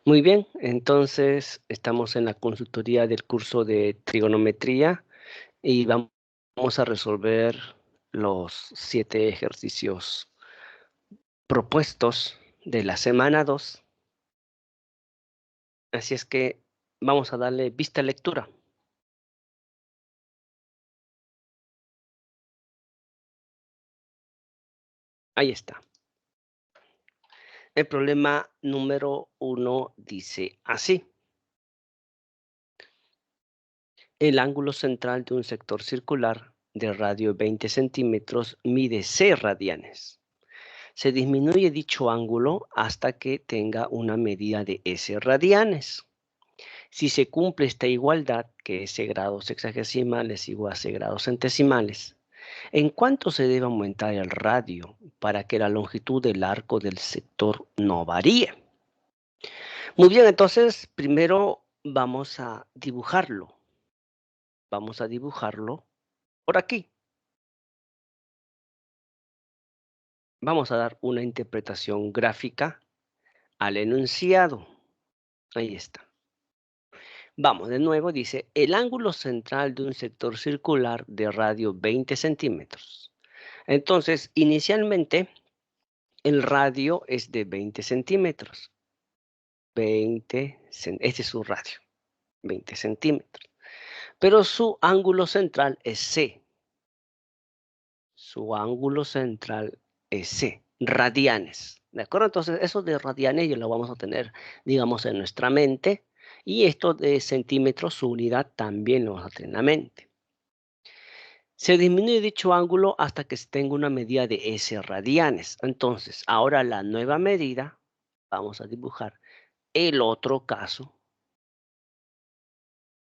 Muy bien, entonces estamos en la consultoría del curso de trigonometría y vamos a resolver los 7 ejercicios propuestos de la semana 2. Así es que vamos a darle vista lectura. Ahí está. El problema número 1 dice así. El ángulo central de un sector circular de radio 20 centímetros mide C radianes. Se disminuye dicho ángulo hasta que tenga una medida de S radianes. Si se cumple esta igualdad, que S grados sexagesimales igual a C grados centesimales, ¿en cuánto se debe aumentar el radio para que la longitud del arco del sector no varíe? Muy bien, entonces primero vamos a dibujarlo. Vamos a dibujarlo por aquí. Vamos a dar una interpretación gráfica al enunciado. Ahí está. Vamos, de nuevo, dice, el ángulo central de un sector circular de radio 20 centímetros. Entonces, inicialmente, el radio es de 20 centímetros. Este es su radio, 20 centímetros. Pero su ángulo central es C. Su ángulo central es C, radianes. ¿De acuerdo? Entonces, eso de radianes ya lo vamos a tener, digamos, en nuestra mente. Y esto de centímetros, su unidad, también lo vamos a tener en la mente. Se disminuye dicho ángulo hasta que se tenga una medida de S radianes. Entonces, ahora la nueva medida, vamos a dibujar el otro caso,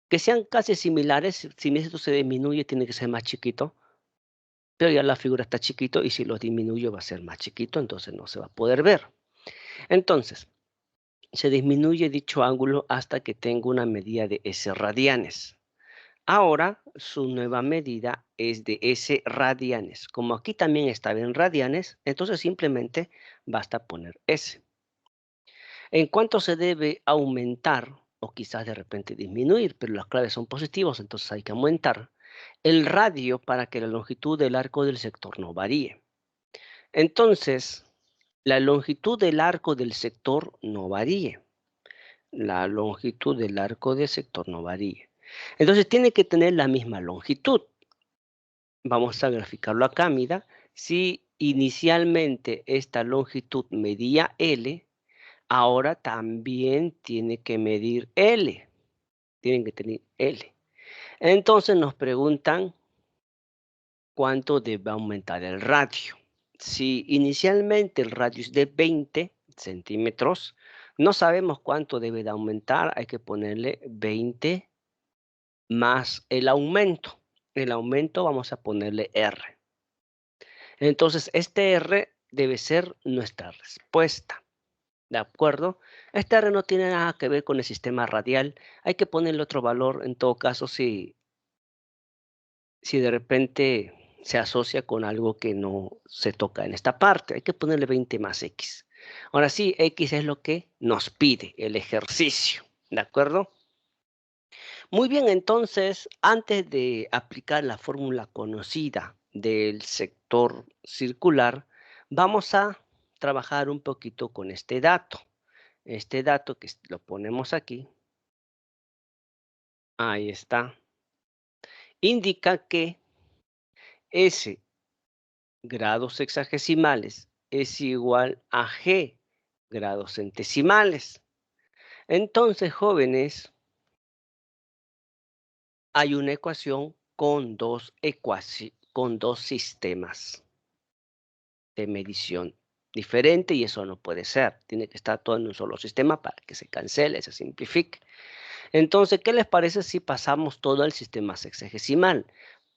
que sean casi similares. Si esto se disminuye, tiene que ser más chiquito, pero ya la figura está chiquito y si lo disminuyo va a ser más chiquito, entonces no se va a poder ver. Entonces, se disminuye dicho ángulo hasta que tenga una medida de S radianes. Ahora su nueva medida es de S radianes. Como aquí también estaba en radianes, entonces simplemente basta poner S. ¿En cuánto se debe aumentar? O quizás de repente disminuir, pero las claves son positivas, entonces hay que aumentar el radio para que la longitud del arco del sector no varíe. Entonces, la longitud del arco del sector no varíe. La longitud del arco del sector no varíe. Entonces tiene que tener la misma longitud. Vamos a graficarlo acá, mira. Si inicialmente esta longitud medía L, ahora también tiene que medir L. Tienen que tener L. Entonces nos preguntan cuánto debe aumentar el radio. Si inicialmente el radio es de 20 centímetros, no sabemos cuánto debe de aumentar. Hay que ponerle 20 más el aumento. El aumento vamos a ponerle R. Entonces, este R debe ser nuestra respuesta. ¿De acuerdo? Este R no tiene nada que ver con el sistema radial. Hay que ponerle otro valor en todo caso si de repente se asocia con algo que no se toca en esta parte. Hay que ponerle 20 más X. Ahora sí, X es lo que nos pide el ejercicio. ¿De acuerdo? Muy bien, entonces, antes de aplicar la fórmula conocida del sector circular, vamos a trabajar un poquito con este dato. Este dato que lo ponemos aquí, ahí está, indica que S grados sexagesimales es igual a G grados centesimales. Entonces, jóvenes, hay una ecuación con dos sistemas de medición diferente y eso no puede ser. Tiene que estar todo en un solo sistema para que se cancele, se simplifique. Entonces, ¿qué les parece si pasamos todo al sistema sexagesimal?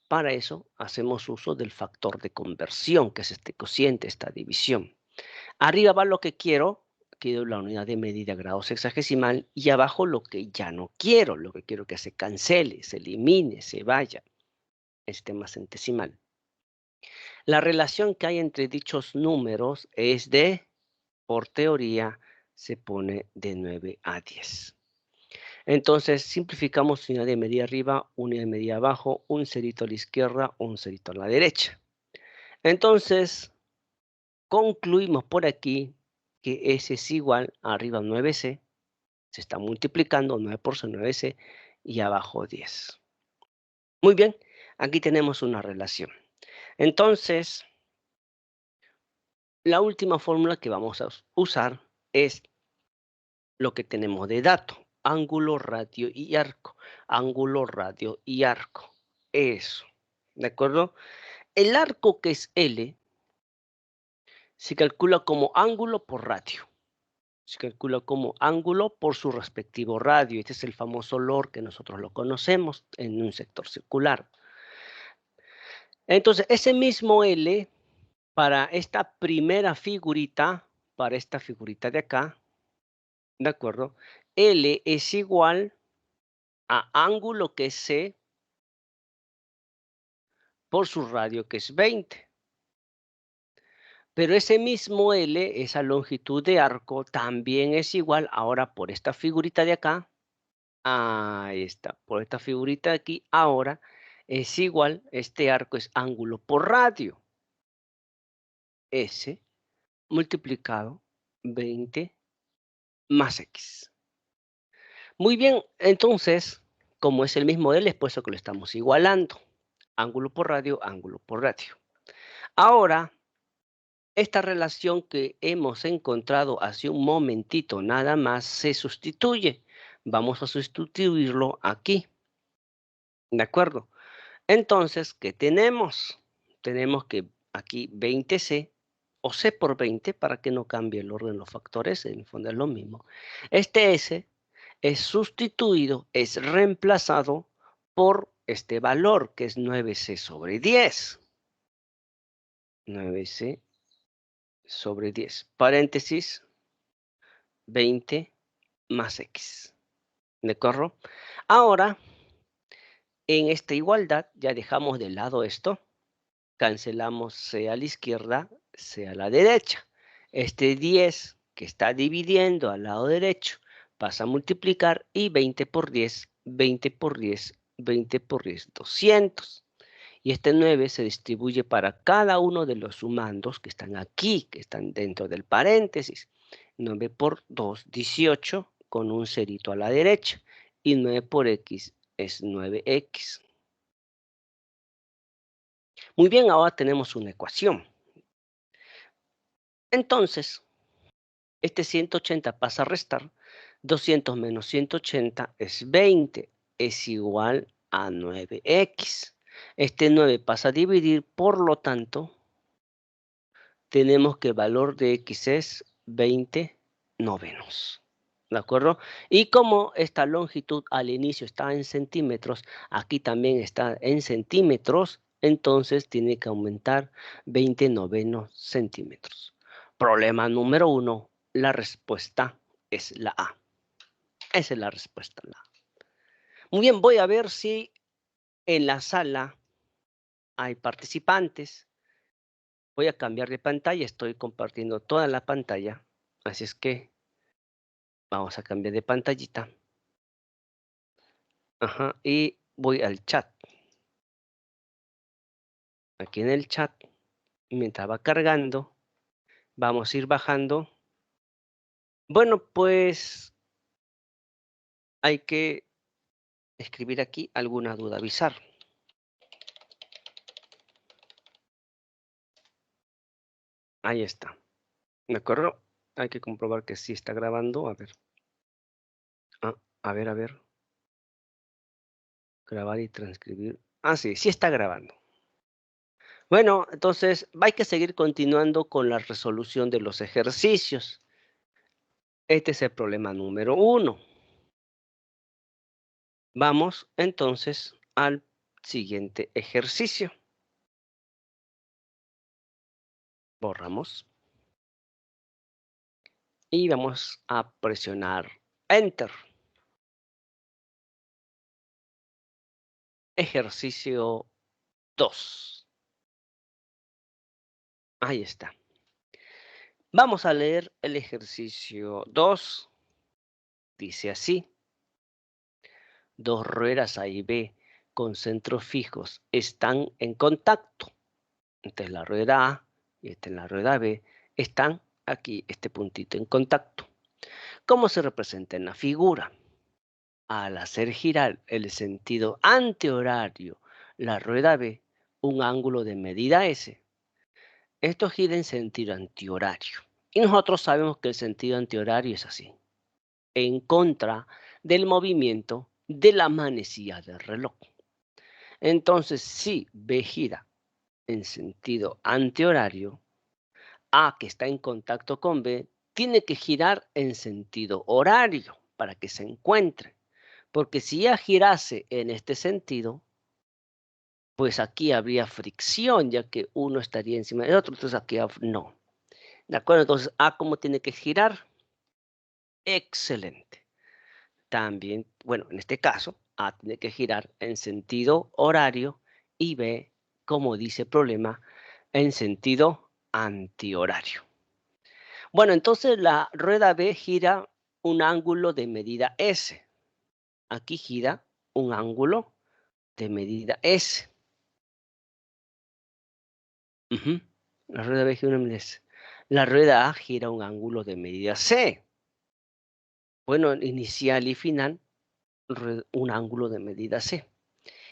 Para eso hacemos uso del factor de conversión, que es este cociente, esta división. Arriba va lo que quiero la unidad de medida grado sexagesimal, y abajo lo que ya no quiero, lo que quiero que se cancele, se elimine, se vaya, el sistema centesimal. La relación que hay entre dichos números es de, por teoría, se pone de 9 a 10. Entonces, simplificamos unidad de medida arriba, unidad de medida abajo, un cerito a la izquierda, un cerito a la derecha. Entonces, concluimos por aquí que S es igual a arriba 9C, se está multiplicando 9 por C, 9C, y abajo 10. Muy bien, aquí tenemos una relación. Entonces, la última fórmula que vamos a usar es lo que tenemos de dato. Ángulo, radio y arco. Ángulo, radio y arco. Eso. ¿De acuerdo? El arco, que es L, se calcula como ángulo por radio. Se calcula como ángulo por su respectivo radio. Este es el famoso LOR, que nosotros lo conocemos en un sector circular. Entonces, ese mismo L, para esta primera figurita, para esta figurita de acá, ¿de acuerdo? L es igual a ángulo, que es C, por su radio, que es 20. Pero ese mismo L, esa longitud de arco, también es igual ahora por esta figurita de acá. Ahí está, por esta figurita de aquí, ahora es igual, este arco es ángulo por radio. S multiplicado 20 más X. Muy bien, entonces, como es el mismo L, es por eso que lo estamos igualando. Ángulo por radio, ángulo por radio. Ahora, esta relación que hemos encontrado hace un momentito nada más se sustituye. Vamos a sustituirlo aquí. ¿De acuerdo? Entonces, ¿qué tenemos? Tenemos que aquí 20C, o C por 20, para que no cambie el orden de los factores, en el fondo es lo mismo. Este S es sustituido, es reemplazado por este valor, que es 9C sobre 10. 9C sobre 10. Paréntesis, 20 más X. ¿De acuerdo? Ahora, en esta igualdad, ya dejamos de lado esto. Cancelamos C a la izquierda, C a la derecha. Este 10 que está dividiendo al lado derecho pasa a multiplicar, y 20 por 10, 20 por 10, 20 por 10, 200. Y este 9 se distribuye para cada uno de los sumandos que están aquí, que están dentro del paréntesis. 9 por 2, 18, con un cerito a la derecha. Y 9 por X es 9X. Muy bien, ahora tenemos una ecuación. Entonces, este 180 pasa a restar. 200 menos 180 es 20. Es igual a 9X. Este 9 pasa a dividir, por lo tanto, tenemos que el valor de X es 20 novenos. ¿De acuerdo? Y como esta longitud al inicio está en centímetros, aquí también está en centímetros, entonces tiene que aumentar 20 novenos centímetros. Problema número 1, la respuesta es la A. Esa es la respuesta, la A. Muy bien, voy a ver si en la sala hay participantes. Voy a cambiar de pantalla, estoy compartiendo toda la pantalla, así es que vamos a cambiar de pantallita. Ajá, y voy al chat. Aquí en el chat, mientras va cargando, vamos a ir bajando. Bueno, pues hay que escribir aquí alguna duda, avisar. Ahí está. ¿De acuerdo? Hay que comprobar que sí está grabando. A ver. Ah, a ver, a ver. Grabar y transcribir. Ah, sí, sí está grabando. Bueno, entonces hay que seguir continuando con la resolución de los ejercicios. Este es el problema número 1. Vamos entonces al siguiente ejercicio. Borramos. Y vamos a presionar Enter. Ejercicio 2. Ahí está. Vamos a leer el ejercicio 2. Dice así. Dos ruedas A y B con centros fijos están en contacto. Esta es la rueda A y esta es la rueda B. Están aquí, este puntito en contacto. ¿Cómo se representa en la figura? Al hacer girar el sentido antihorario la rueda B, un ángulo de medida S, esto gira en sentido antihorario. Y nosotros sabemos que el sentido antihorario es así, en contra del movimiento de la manecilla del reloj. Entonces, si B gira en sentido antihorario, A, que está en contacto con B, tiene que girar en sentido horario para que se encuentre. Porque si ya girase en este sentido, pues aquí habría fricción, ya que uno estaría encima del otro, entonces aquí no. ¿De acuerdo? Entonces, A, ¿cómo tiene que girar? Excelente. También, bueno, en este caso, A tiene que girar en sentido horario y B, como dice el problema, en sentido antihorario. Bueno, entonces la rueda B gira un ángulo de medida S. Aquí gira un ángulo de medida S. La rueda B gira una medida S. La rueda A gira un ángulo de medida C. Bueno, inicial y final, un ángulo de medida C.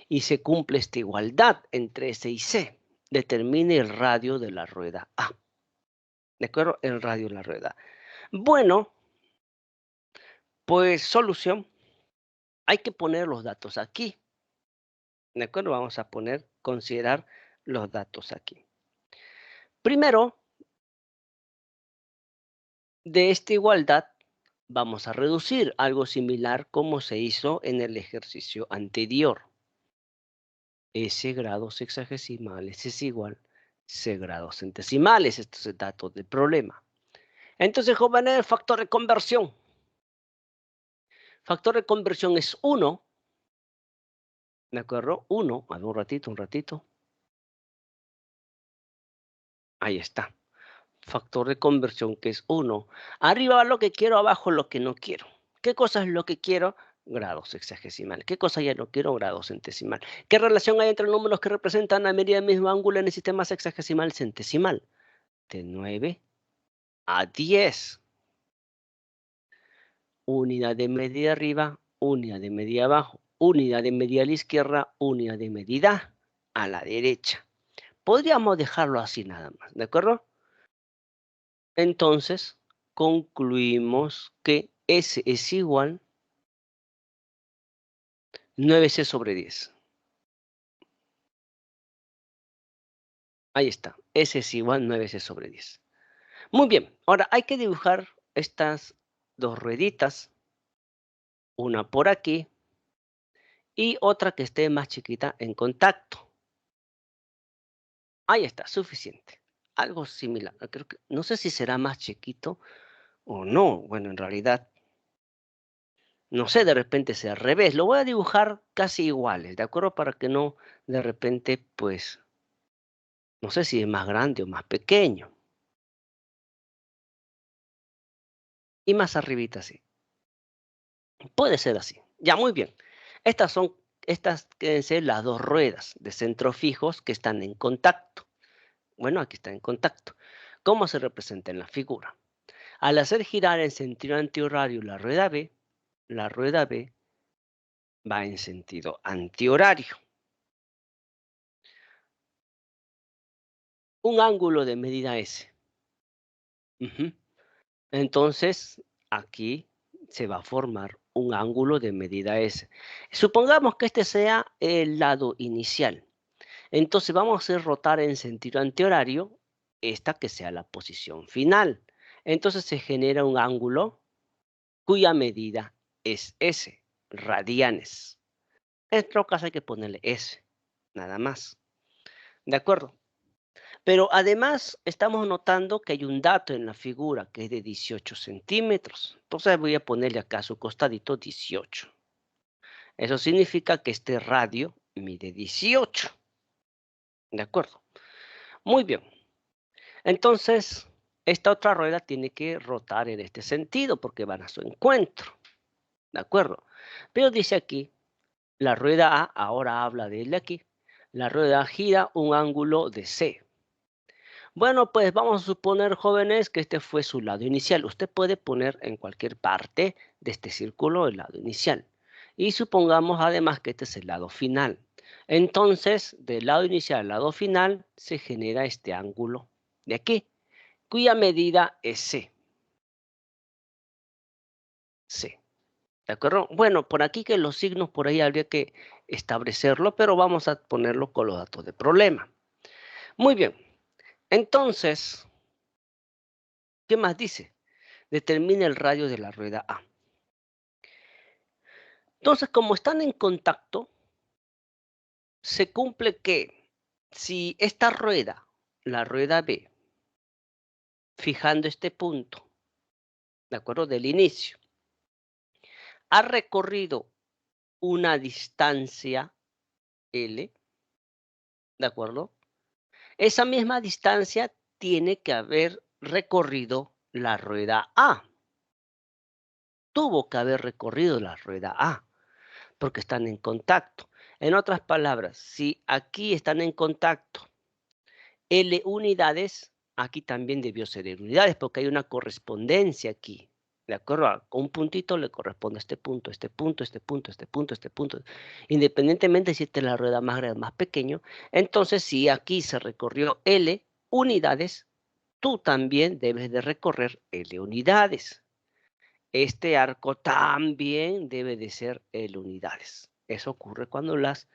Y se cumple esta igualdad entre S y C. Determine el radio de la rueda A. ¿De acuerdo? El radio de la rueda. Bueno, pues solución. Hay que poner los datos aquí. ¿De acuerdo? Vamos a considerar los datos aquí. Primero, de esta igualdad, vamos a reducir algo similar como se hizo en el ejercicio anterior. S grados sexagesimales es igual a C grados centesimales. Esto es el dato del problema. Entonces, jóvenes, el factor de conversión. Factor de conversión es 1. ¿De acuerdo? 1. A ver, un ratito. Ahí está. Factor de conversión que es 1. Arriba va lo que quiero, abajo lo que no quiero. ¿Qué cosa es lo que quiero? Grado sexagesimal. ¿Qué cosa ya no quiero? Grado centesimal. ¿Qué relación hay entre números que representan la medida del mismo ángulo en el sistema sexagesimal centesimal? De 9 a 10. Unidad de medida arriba, unidad de medida abajo, unidad de medida a la izquierda, unidad de medida a la derecha. Podríamos dejarlo así nada más, ¿de acuerdo? Entonces, concluimos que S es igual a 9C sobre 10. Ahí está. S es igual a 9C sobre 10. Muy bien. Ahora hay que dibujar estas dos rueditas. Una por aquí y otra que esté más chiquita en contacto. Ahí está, suficiente. Algo similar. Creo que, no sé si será más chiquito o no. Bueno, en realidad, no sé, de repente sea al revés. Lo voy a dibujar casi iguales, ¿de acuerdo? Para que no, de repente, pues, no sé si es más grande o más pequeño. Y más arribita, sí. Puede ser así. Ya, muy bien. Estas quieren ser las dos ruedas de centros fijos que están en contacto. Bueno, aquí está en contacto. ¿Cómo se representa en la figura? Al hacer girar en sentido antihorario la rueda B va en sentido antihorario. Un ángulo de medida S. Entonces, aquí se va a formar un ángulo de medida S. Supongamos que este sea el lado inicial. Entonces vamos a hacer rotar en sentido antihorario esta que sea la posición final. Entonces se genera un ángulo cuya medida es S, radianes. En otro caso hay que ponerle S, nada más. ¿De acuerdo? Pero además estamos notando que hay un dato en la figura que es de 18 centímetros. Entonces voy a ponerle acá a su costadito 18. Eso significa que este radio mide 18. ¿De acuerdo? Muy bien. Entonces, esta otra rueda tiene que rotar en este sentido porque van a su encuentro. ¿De acuerdo? Pero dice aquí, la rueda A, ahora habla de él de aquí, la rueda gira un ángulo de C. Bueno, pues vamos a suponer, jóvenes, que este fue su lado inicial. Usted puede poner en cualquier parte de este círculo el lado inicial. Y supongamos además que este es el lado final. Entonces, del lado inicial al lado final se genera este ángulo de aquí, cuya medida es C. C. ¿De acuerdo? Bueno, por aquí que los signos por ahí habría que establecerlo, pero vamos a ponerlo con los datos de problema. Muy bien. Entonces, ¿qué más dice? Determina el radio de la rueda A. Entonces, como están en contacto, se cumple que si esta rueda, la rueda B, fijando este punto, ¿de acuerdo? Del inicio, ha recorrido una distancia L, ¿de acuerdo? Esa misma distancia tiene que haber recorrido la rueda A. Tuvo que haber recorrido la rueda A, porque están en contacto. En otras palabras, si aquí están en contacto L unidades, aquí también debió ser L unidades, porque hay una correspondencia aquí. ¿De acuerdo? Con un puntito le corresponde a este punto, este punto, este punto, este punto, este punto. Independientemente si esta es la rueda más grande o más pequeño, entonces si aquí se recorrió L unidades, tú también debes de recorrer L unidades. Este arco también debe de ser L unidades. Eso ocurre cuando las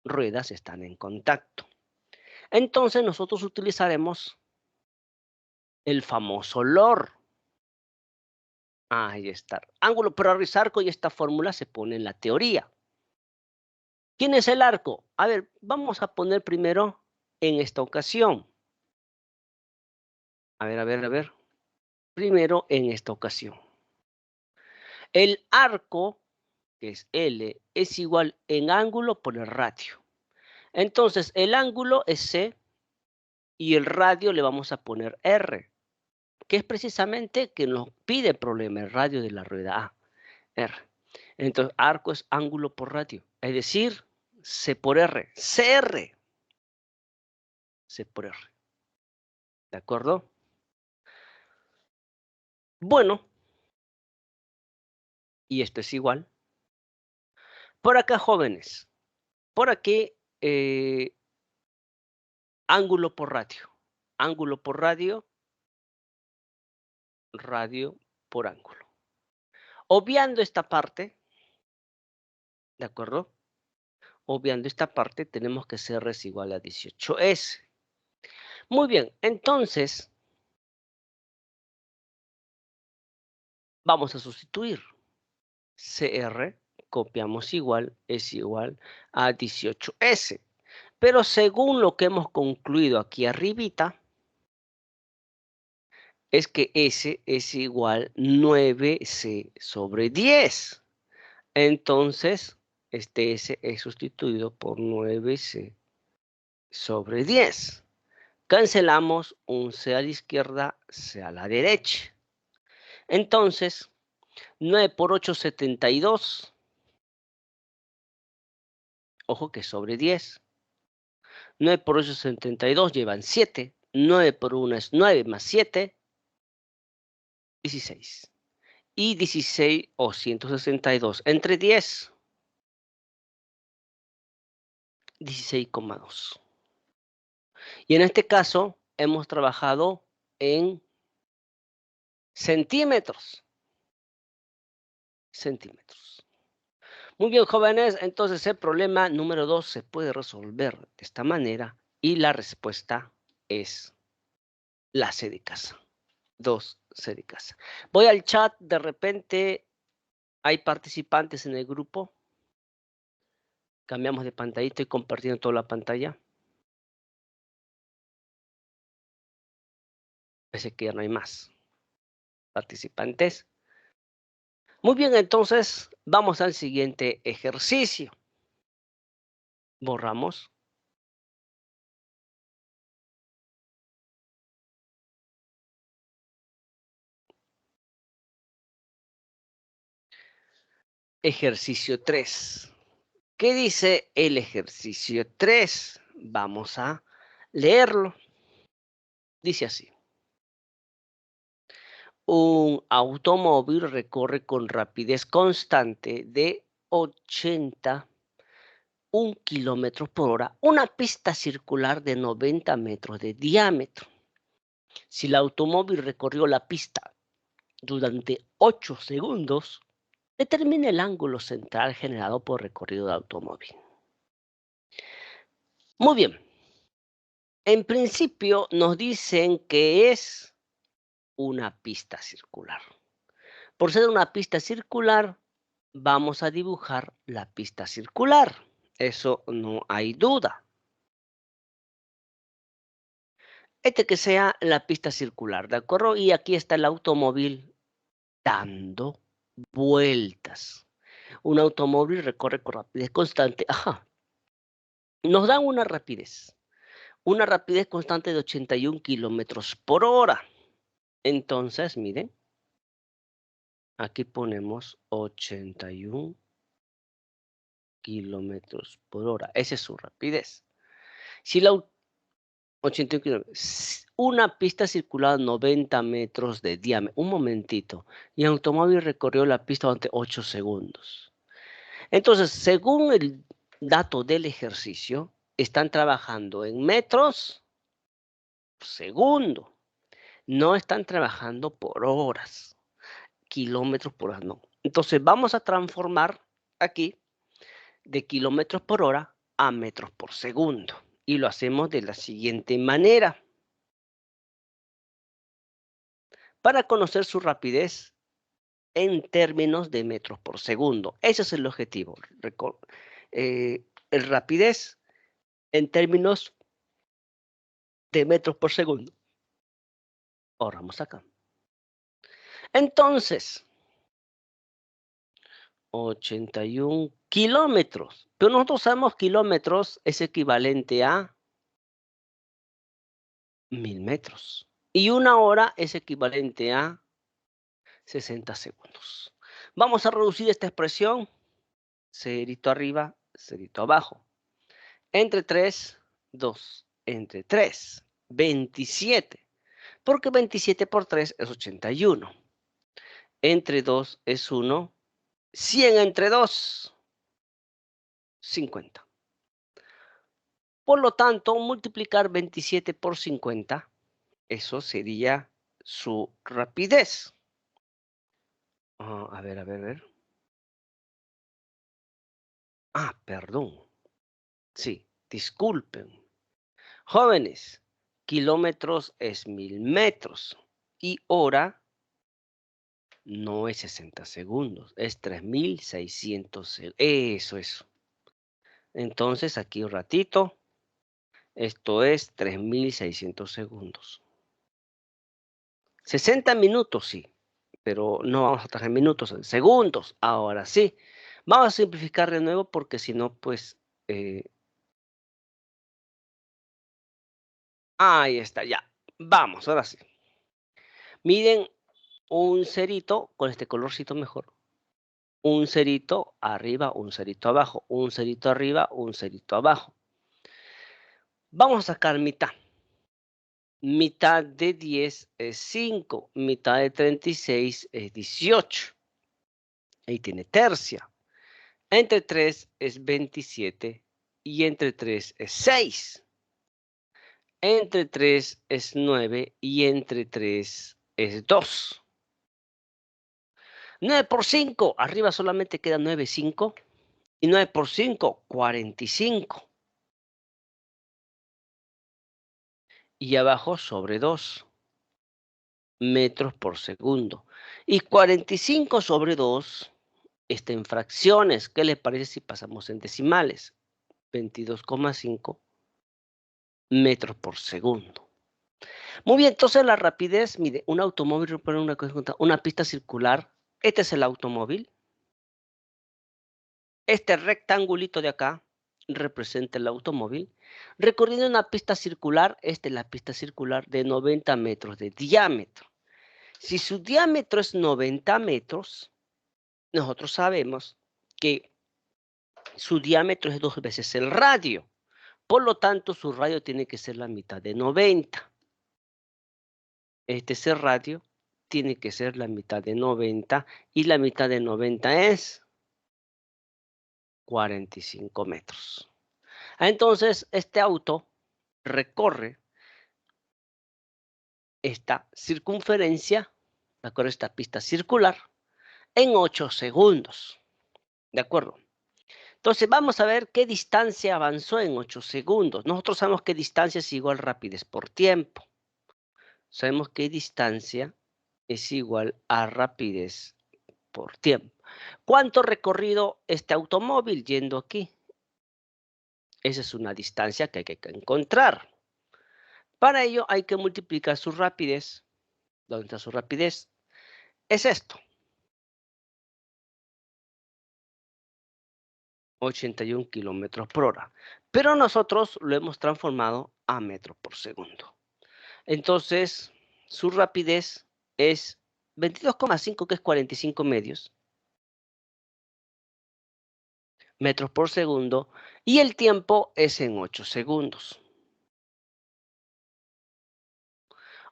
ruedas están en contacto. Entonces nosotros utilizaremos el famoso LOR. Ahí está. Ángulo por arco y esta fórmula se pone en la teoría. ¿Quién es el arco? A ver, vamos a poner primero en esta ocasión. A ver. Primero en esta ocasión. El arco, que es L, es igual en ángulo por el radio. Entonces, el ángulo es C y el radio le vamos a poner R, que es precisamente que nos pide el problema, el radio de la rueda A, R. Entonces, arco es ángulo por radio, es decir, C por R, CR, C por R. ¿De acuerdo? Bueno, y esto es igual. Por acá, jóvenes, por aquí, ángulo por radio. Ángulo por radio, radio por ángulo. Obviando esta parte, ¿de acuerdo? Obviando esta parte, tenemos que CR es igual a 18S. Muy bien, entonces, vamos a sustituir. CR, copiamos igual, es igual a 18S. Pero según lo que hemos concluido aquí arribita, es que S es igual 9C sobre 10. Entonces, este S es sustituido por 9C sobre 10. Cancelamos un C a la izquierda, C a la derecha. Entonces, 9 por 8, 72. Ojo que sobre 10. 9 por 8 es 72, llevan 7. 9 por 1 es 9 más 7, 16. Y 16 o 162 entre 10, 16,2. Y en este caso hemos trabajado en centímetros. Centímetros. Muy bien, jóvenes, entonces el problema número 2 se puede resolver de esta manera y la respuesta es la C de casa. 2C de casa. Voy al chat, de repente hay participantes en el grupo. Cambiamos de pantalla, estoy compartiendo toda la pantalla. Parece que ya no hay más participantes. Muy bien, entonces vamos al siguiente ejercicio. Borramos. ejercicio 3. ¿Qué dice el ejercicio 3? Vamos a leerlo. Dice así. Un automóvil recorre con rapidez constante de 81 kilómetros por hora una pista circular de 90 metros de diámetro. Si el automóvil recorrió la pista durante 8 segundos, determine el ángulo central generado por recorrido del automóvil. Muy bien. En principio nos dicen que es una pista circular. Por ser una pista circular, vamos a dibujar la pista circular. Eso no hay duda. Que sea la pista circular, ¿de acuerdo? Y aquí está el automóvil dando vueltas. Un automóvil recorre con rapidez constante. Ajá. Nos dan una rapidez constante de 81 kilómetros por hora. Entonces, miren, aquí ponemos 81 kilómetros por hora. Esa es su rapidez. Si la 81 kilómetros, una pista circular 90 metros de diámetro. Un momentito. Y el automóvil recorrió la pista durante 8 segundos. Entonces, según el dato del ejercicio, están trabajando en metros por segundo. No están trabajando por horas, kilómetros por hora, no. Entonces, vamos a transformar aquí de kilómetros por hora a metros por segundo. Y lo hacemos de la siguiente manera. Para conocer su rapidez en términos de metros por segundo. Ese es el objetivo. El rapidez en términos de metros por segundo. Ahorramos acá. Entonces, 81 kilómetros. Pero nosotros sabemos kilómetros es equivalente a 1000 metros. Y una hora es equivalente a 60 segundos. Vamos a reducir esta expresión. Cerito arriba, cerito abajo. Entre 3, 2. Entre 3, 27. Porque 27 por 3 es 81. Entre 2 es 1. 100 entre 2, 50. Por lo tanto, multiplicar 27 por 50, eso sería su rapidez. A ver. Perdón. Sí, disculpen. Jóvenes, kilómetros es 1000 metros y hora no es 60 segundos, es 3600 segundos. Eso. Entonces, aquí un ratito, esto es 3600 segundos. 60 minutos, sí, pero no vamos a trabajar en minutos, en segundos. Ahora sí, vamos a simplificar de nuevo porque si no, pues... ahí está, ya. Vamos, ahora sí. Miren un cerito con este colorcito mejor. Un cerito arriba, un cerito abajo, un cerito arriba, un cerito abajo. Vamos a sacar mitad. Mitad de 10 es 5, mitad de 36 es 18. Ahí tiene tercia. Entre 3 es 27 y entre 3 es 6. Entre 3 es 9 y entre 3 es 2. 9 por 5, arriba solamente queda 9, 5. Y 9 por 5, 45. Y abajo sobre 2 metros por segundo. Y 45 sobre 2 está en fracciones. ¿Qué le parece si pasamos en decimales? 22,5 metros por segundo. Muy bien, entonces la rapidez, mire, un automóvil, una pista circular. Este es el automóvil. Este rectangulito de acá representa el automóvil. Recorriendo una pista circular, esta es la pista circular de 90 metros de diámetro. Si su diámetro es 90 metros, nosotros sabemos que su diámetro es 2 veces el radio. Por lo tanto, su radio tiene que ser la mitad de 90. Este es el radio, tiene que ser la mitad de 90, y la mitad de 90 es 45 metros. Entonces, este auto recorre esta circunferencia, ¿de acuerdo? Esta pista circular, en 8 segundos. ¿De acuerdo? Entonces, vamos a ver qué distancia avanzó en 8 segundos. Nosotros sabemos que distancia es igual a rapidez por tiempo. Sabemos que distancia es igual a rapidez por tiempo. ¿Cuánto recorrido este automóvil yendo aquí? Esa es una distancia que hay que encontrar. Para ello hay que multiplicar su rapidez. ¿Dónde está su rapidez? Es esto. 81 kilómetros por hora. Pero nosotros lo hemos transformado a metros por segundo. Entonces, su rapidez es 22,5, que es 45 metros por segundo, y el tiempo es en 8 segundos.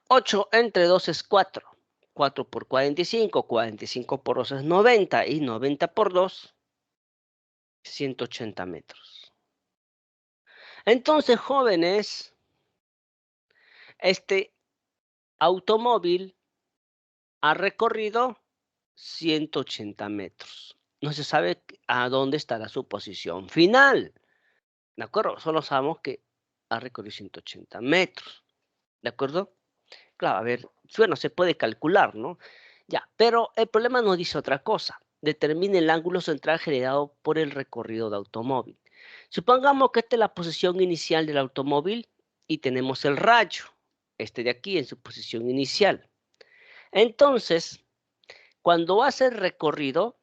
8 entre 2 es 4. 4 por 45, 45 por 2 es 90, y 90 por 2, 180 metros. Entonces, jóvenes, este automóvil ha recorrido 180 metros. No se sabe a dónde estará su posición final. ¿De acuerdo? Solo sabemos que ha recorrido 180 metros. ¿De acuerdo? Claro, a ver, bueno, se puede calcular, ¿no? Ya, pero el problema nos dice otra cosa. Determine el ángulo central generado por el recorrido de automóvil. Supongamos que esta es la posición inicial del automóvil y tenemos el rayo, este de aquí, en su posición inicial. Entonces, cuando hace el recorrido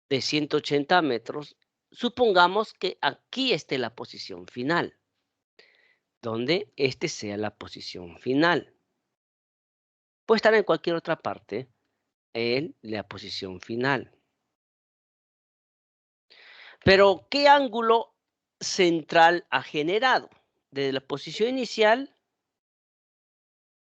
de 180 metros, supongamos que aquí esté la posición final, donde este sea la posición final. Puede estar en cualquier otra parte en la posición final. Pero, ¿qué ángulo central ha generado? Desde la posición inicial,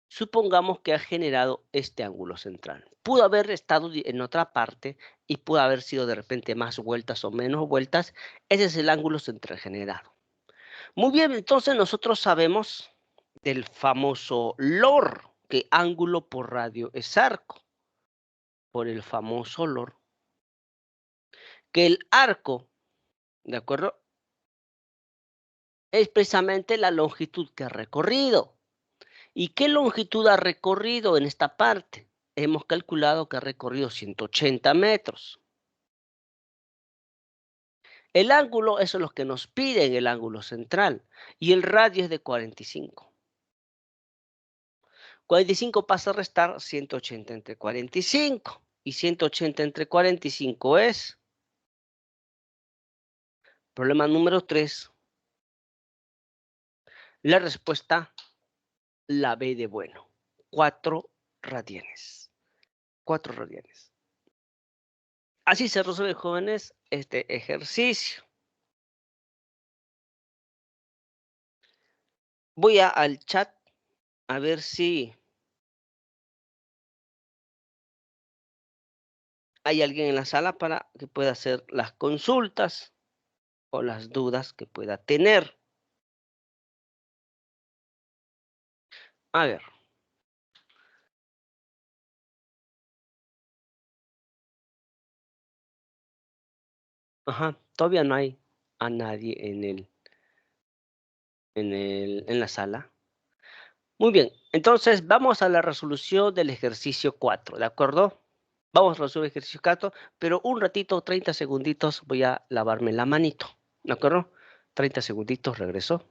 supongamos que ha generado este ángulo central. Pudo haber estado en otra parte y pudo haber sido de repente más vueltas o menos vueltas. Ese es el ángulo central generado. Muy bien, entonces nosotros sabemos del famoso LOR, que ángulo por radio es arco, por el famoso LOR, que el arco, ¿de acuerdo?, es precisamente la longitud que ha recorrido. ¿Y qué longitud ha recorrido en esta parte? Hemos calculado que ha recorrido 180 metros. El ángulo, eso es lo que nos piden, el ángulo central, y el radio es de 45. 45 pasa a restar 180 entre 45, y 180 entre 45 es, problema número 3, la respuesta, la B de bueno, 4 radianes. 4 radianes. Así se resuelve, jóvenes, este ejercicio. Voy al chat a ver si hay alguien en la sala para que pueda hacer las consultas o las dudas que pueda tener. A ver. Ajá, todavía no hay a nadie en la sala. Muy bien, entonces vamos a la resolución del ejercicio 4, ¿de acuerdo? Vamos a resolver el ejercicio 4, pero un ratito, 30 segunditos, voy a lavarme la manito, ¿de acuerdo? 30 segunditos, regreso.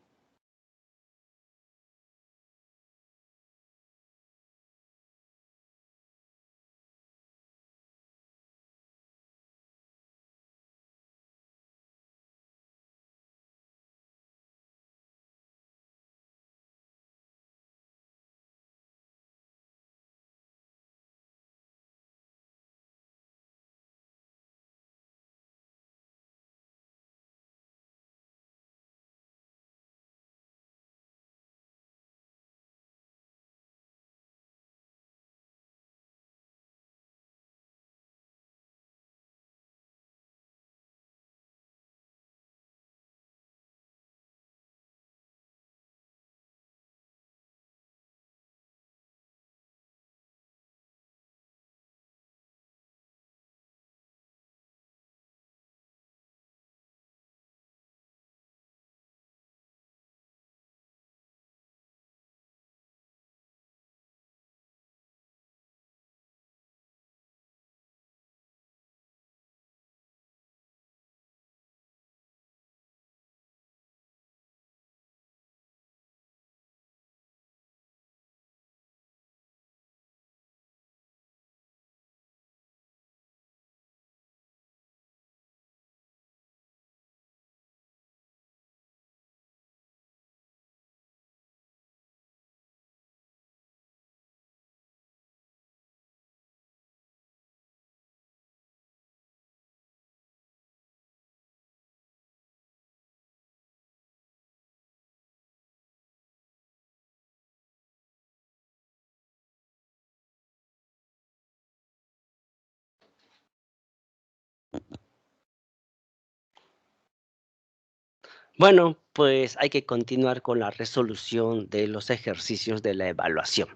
Bueno, pues hay que continuar con la resolución de los ejercicios de la evaluación.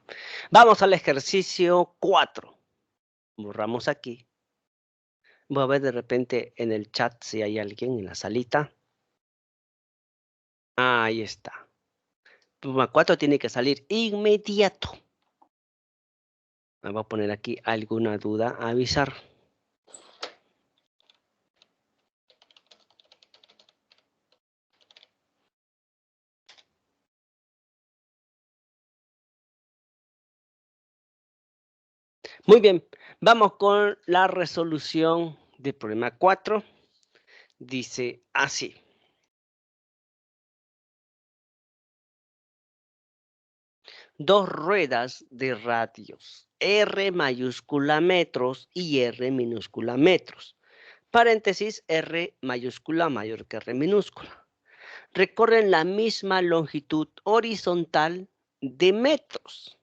Vamos al ejercicio 4. Borramos aquí. Voy a ver de repente en el chat si hay alguien en la salita. Ahí está. Puma 4 tiene que salir inmediato. Me voy a poner aquí alguna duda a avisar. Muy bien, vamos con la resolución del problema 4. Dice así. Dos ruedas de radios R mayúscula metros y R minúscula metros. Paréntesis R mayúscula mayor que R minúscula. Recorren la misma longitud horizontal de metros.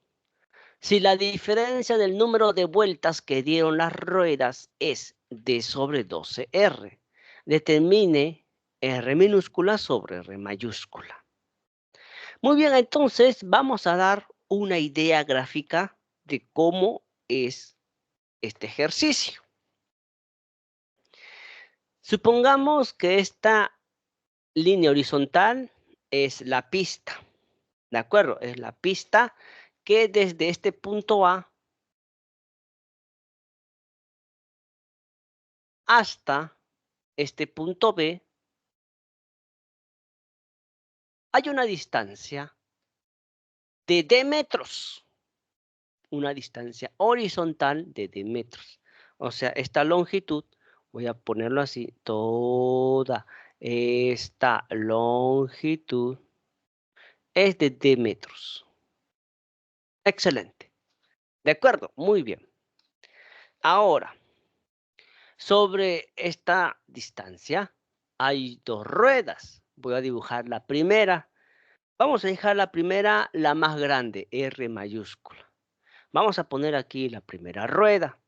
Si la diferencia del número de vueltas que dieron las ruedas es D sobre 12R, determine R minúscula sobre R mayúscula. Muy bien, entonces vamos a dar una idea gráfica de cómo es este ejercicio. Supongamos que esta línea horizontal es la pista, ¿de acuerdo? Es la pista que desde este punto A hasta este punto B hay una distancia de D metros, una distancia horizontal de D metros. O sea, esta longitud, voy a ponerlo así, toda esta longitud es de D metros. Excelente. De acuerdo, muy bien. Ahora, sobre esta distancia hay dos ruedas. Voy a dibujar la primera. Vamos a dejar la primera, la más grande, R mayúscula. Vamos a poner aquí la primera rueda.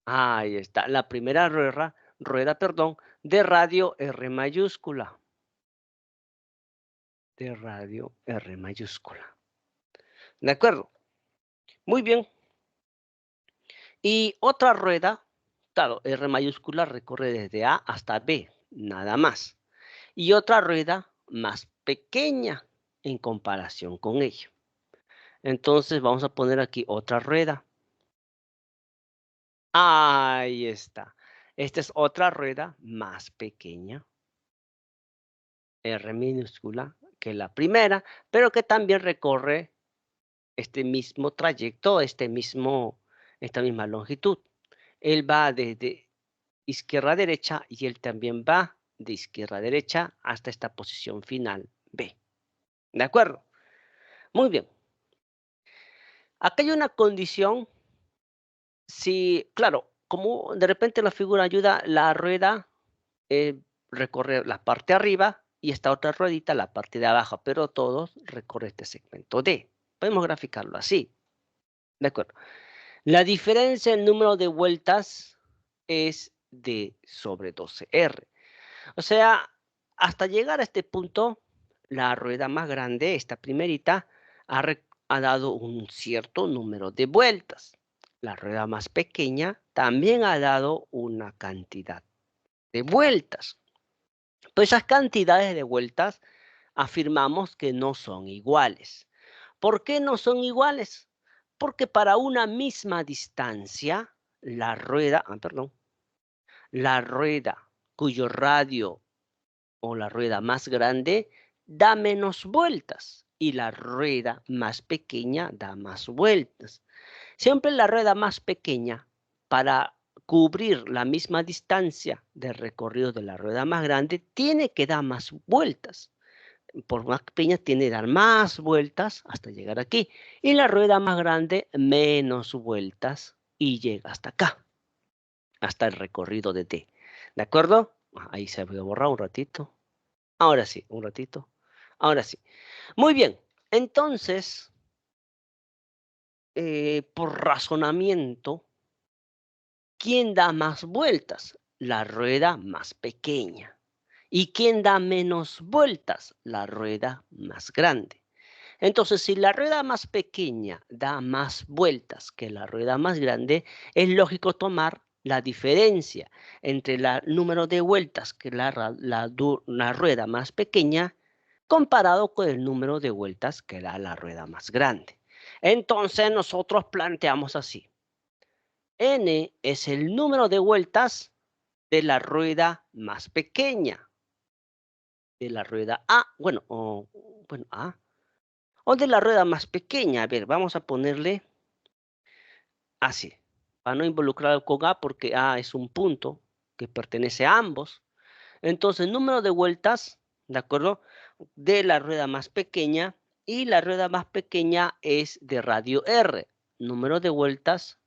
Ahí está, la primera rueda, de radio R mayúscula. De radio R mayúscula. ¿De acuerdo? Muy bien. Y otra rueda, claro, R mayúscula recorre desde A hasta B, nada más. Y otra rueda más pequeña en comparación con ella. Entonces vamos a poner aquí otra rueda. Ahí está. Esta es otra rueda más pequeña, R minúscula, que la primera, pero que también recorre este mismo trayecto, esta misma longitud. Él va desde izquierda a derecha y él también va de izquierda a derecha hasta esta posición final B. ¿De acuerdo? Muy bien. Acá hay una condición. Si, claro, como de repente la figura ayuda, la rueda recorre la parte de arriba y esta otra ruedita la parte de abajo, pero todos recorren este segmento D. Podemos graficarlo así. ¿De acuerdo? La diferencia en número de vueltas es D sobre 12R. O sea, hasta llegar a este punto, la rueda más grande, esta primerita, ha dado un cierto número de vueltas. La rueda más pequeña también ha dado una cantidad de vueltas. Pues esas cantidades de vueltas afirmamos que no son iguales. ¿Por qué no son iguales? Porque para una misma distancia, la rueda cuyo radio o la rueda más grande da menos vueltas y la rueda más pequeña da más vueltas. Siempre la rueda más pequeña, para cubrir la misma distancia de recorrido de la rueda más grande, tiene que dar más vueltas. Por más pequeña tiene que dar más vueltas hasta llegar aquí. Y la rueda más grande, menos vueltas y llega hasta acá, hasta el recorrido de T. ¿De acuerdo? Ahí se voy a borrar un ratito. Ahora sí, un ratito. Ahora sí. Muy bien. Entonces, por razonamiento, ¿quién da más vueltas? La rueda más pequeña. ¿Y quién da menos vueltas? La rueda más grande. Entonces, si la rueda más pequeña da más vueltas que la rueda más grande, es lógico tomar la diferencia entre el número de vueltas que la rueda más pequeña comparado con el número de vueltas que da la rueda más grande. Entonces, nosotros planteamos así. N es el número de vueltas de la rueda más pequeña, de la rueda A, bueno, A, o de la rueda más pequeña. A ver, vamos a ponerle así, para no involucrar con A, porque A es un punto que pertenece a ambos. Entonces, número de vueltas, ¿de acuerdo? De la rueda más pequeña, y la rueda más pequeña es de radio R. Número de vueltas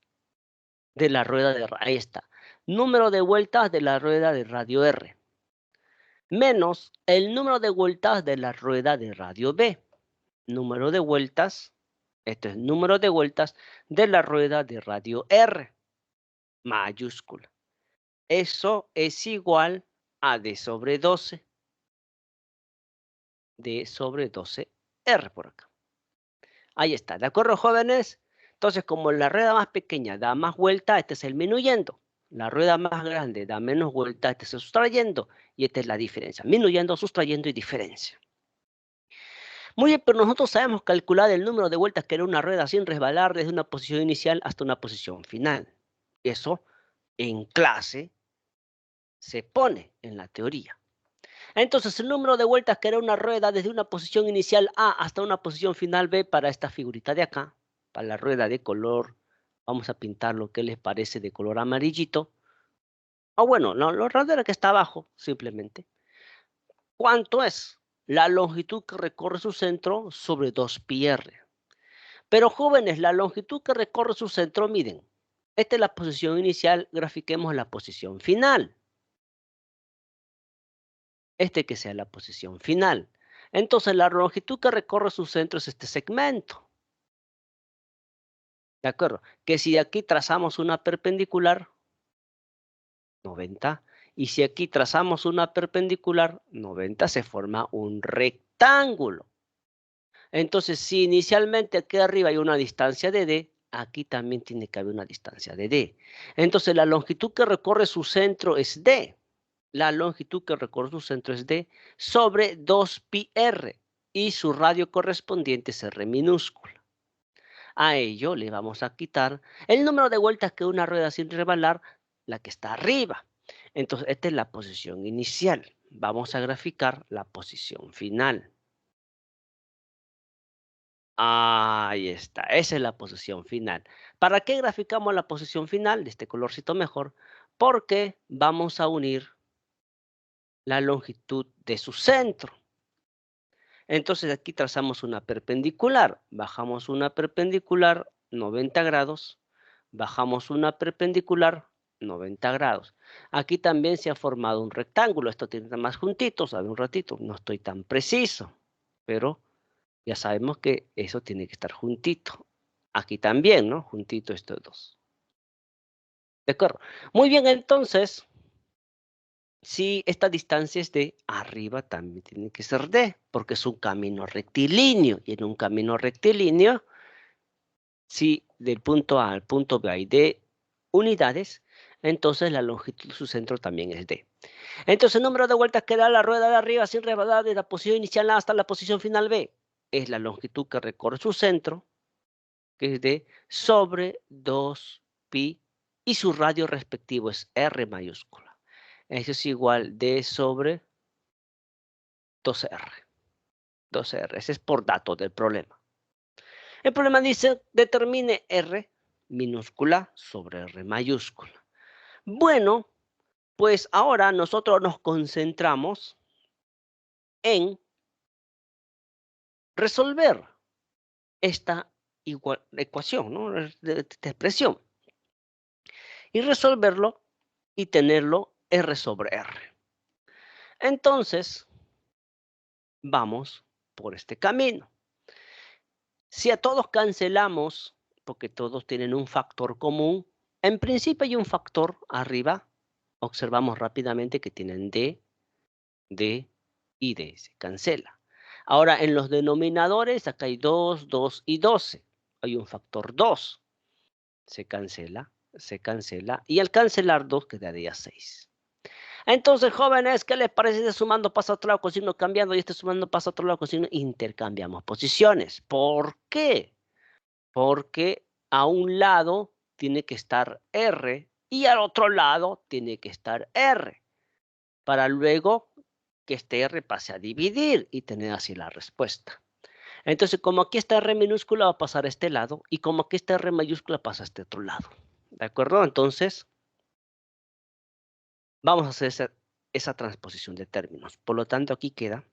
de la rueda de ahí está. Número de vueltas de la rueda de radio R. Menos el número de vueltas de la rueda de radio B. Número de vueltas, esto es número de vueltas de la rueda de radio R, mayúscula. Eso es igual a D sobre 12. D sobre 12R por acá. Ahí está, ¿de acuerdo, jóvenes? Entonces, como la rueda más pequeña da más vuelta, este es el minuyendo. La rueda más grande da menos vuelta, este es el sustrayendo. Y esta es la diferencia. Minuyendo, sustrayendo y diferencia. Muy bien, pero nosotros sabemos calcular el número de vueltas que da una rueda sin resbalar desde una posición inicial hasta una posición final. Eso en clase se pone en la teoría. Entonces, el número de vueltas que da una rueda desde una posición inicial A hasta una posición final B para esta figurita de acá, para la rueda de color, vamos a pintar lo que les parece de color amarillito. O bueno, no, la rueda que está abajo, simplemente. ¿Cuánto es? La longitud que recorre su centro sobre 2πr. Pero jóvenes, la longitud que recorre su centro, miren, esta es la posición inicial, grafiquemos la posición final. Que sea la posición final. Entonces, la longitud que recorre su centro es este segmento. ¿De acuerdo? Que si aquí trazamos una perpendicular, 90, y si aquí trazamos una perpendicular, 90, se forma un rectángulo. Entonces, si inicialmente aquí arriba hay una distancia de D, aquí también tiene que haber una distancia de D. Entonces, la longitud que recorre su centro es D. La longitud que recorre su centro es D sobre 2πr y su radio correspondiente es R minúscula. A ello le vamos a quitar el número de vueltas que una rueda sin resbalar, la que está arriba. Entonces, esta es la posición inicial. Vamos a graficar la posición final. Ahí está, esa es la posición final. ¿Para qué graficamos la posición final de este colorcito mejor? Porque vamos a unir la longitud de su centro. Entonces aquí trazamos una perpendicular. Bajamos una perpendicular 90 grados. Bajamos una perpendicular 90 grados. Aquí también se ha formado un rectángulo. Esto tiene más juntitos. A ver un ratito. No estoy tan preciso. Pero ya sabemos que eso tiene que estar juntito. Aquí también, ¿no? Juntito estos dos. ¿De acuerdo? Muy bien, entonces, si esta distancia es D, arriba también tiene que ser D, porque es un camino rectilíneo. Y en un camino rectilíneo, si del punto A al punto B hay D unidades, entonces la longitud de su centro también es D. Entonces, el número de vueltas que da la rueda de arriba sin resbalar de la posición inicial A hasta la posición final B es la longitud que recorre su centro, que es D, sobre 2π, y su radio respectivo es R mayúscula. Eso es igual D sobre 2R. 2R, ese es por datos del problema. El problema dice, determine R minúscula sobre R mayúscula. Bueno, pues ahora nosotros nos concentramos en resolver esta ecuación, ¿no? Esta expresión. Y resolverlo y tenerlo R sobre R. Entonces, vamos por este camino. Si a todos cancelamos, porque todos tienen un factor común, En principio hay un factor arriba. Observamos rápidamente que tienen D, D y D. Se cancela. Ahora, en los denominadores, acá hay 2, 2 y 12. Hay un factor 2. Se cancela, se cancela. Y al cancelar 2 quedaría 6. Entonces, jóvenes, ¿qué les parece? Este sumando pasa a otro lado con signo cambiando y este sumando pasa a otro lado con signo. Intercambiamos posiciones. ¿Por qué? Porque a un lado tiene que estar R y al otro lado tiene que estar R, para luego que este R pase a dividir y tener así la respuesta. Entonces, como aquí está R minúscula, va a pasar a este lado, y como aquí está R mayúscula, pasa a este otro lado. ¿De acuerdo? Entonces, vamos a hacer esa transposición de términos. Por lo tanto, aquí queda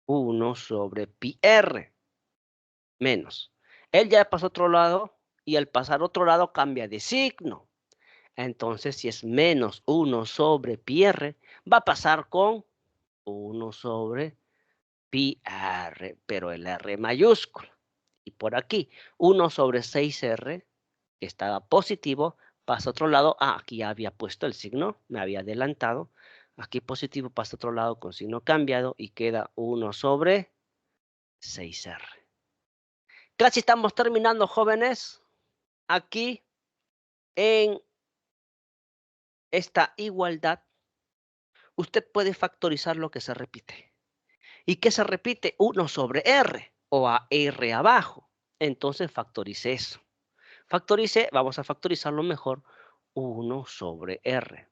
1 sobre pi R menos. Él ya pasó a otro lado, y al pasar a otro lado cambia de signo. Entonces, si es menos 1 sobre pi R, va a pasar con 1 sobre pi R, pero el R mayúscula. Y por aquí, 1 sobre 6R, que estaba positivo, pasa a otro lado. Ah, aquí ya había puesto el signo, me había adelantado. Aquí positivo pasa a otro lado con signo cambiado y queda 1 sobre 6R. Casi estamos terminando, jóvenes. Aquí, en esta igualdad, usted puede factorizar lo que se repite. ¿Y qué se repite? 1 sobre R o a R abajo. Entonces factorice eso. Factorice, vamos a factorizarlo mejor, 1 sobre R.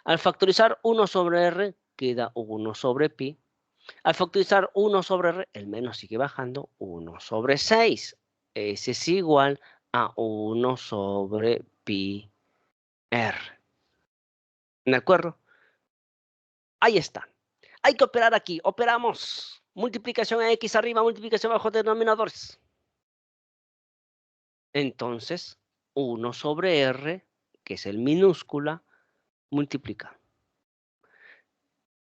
Al factorizar 1 sobre R, queda 1 sobre pi. Al factorizar 1 sobre R, el menos sigue bajando, 1 sobre 6. Ese es igual a 1 sobre pi R. ¿De acuerdo? Ahí está. Hay que operar aquí. Operamos. Multiplicación a X arriba, multiplicación bajo denominadores. Entonces, 1 sobre R, que es el minúscula, multiplica.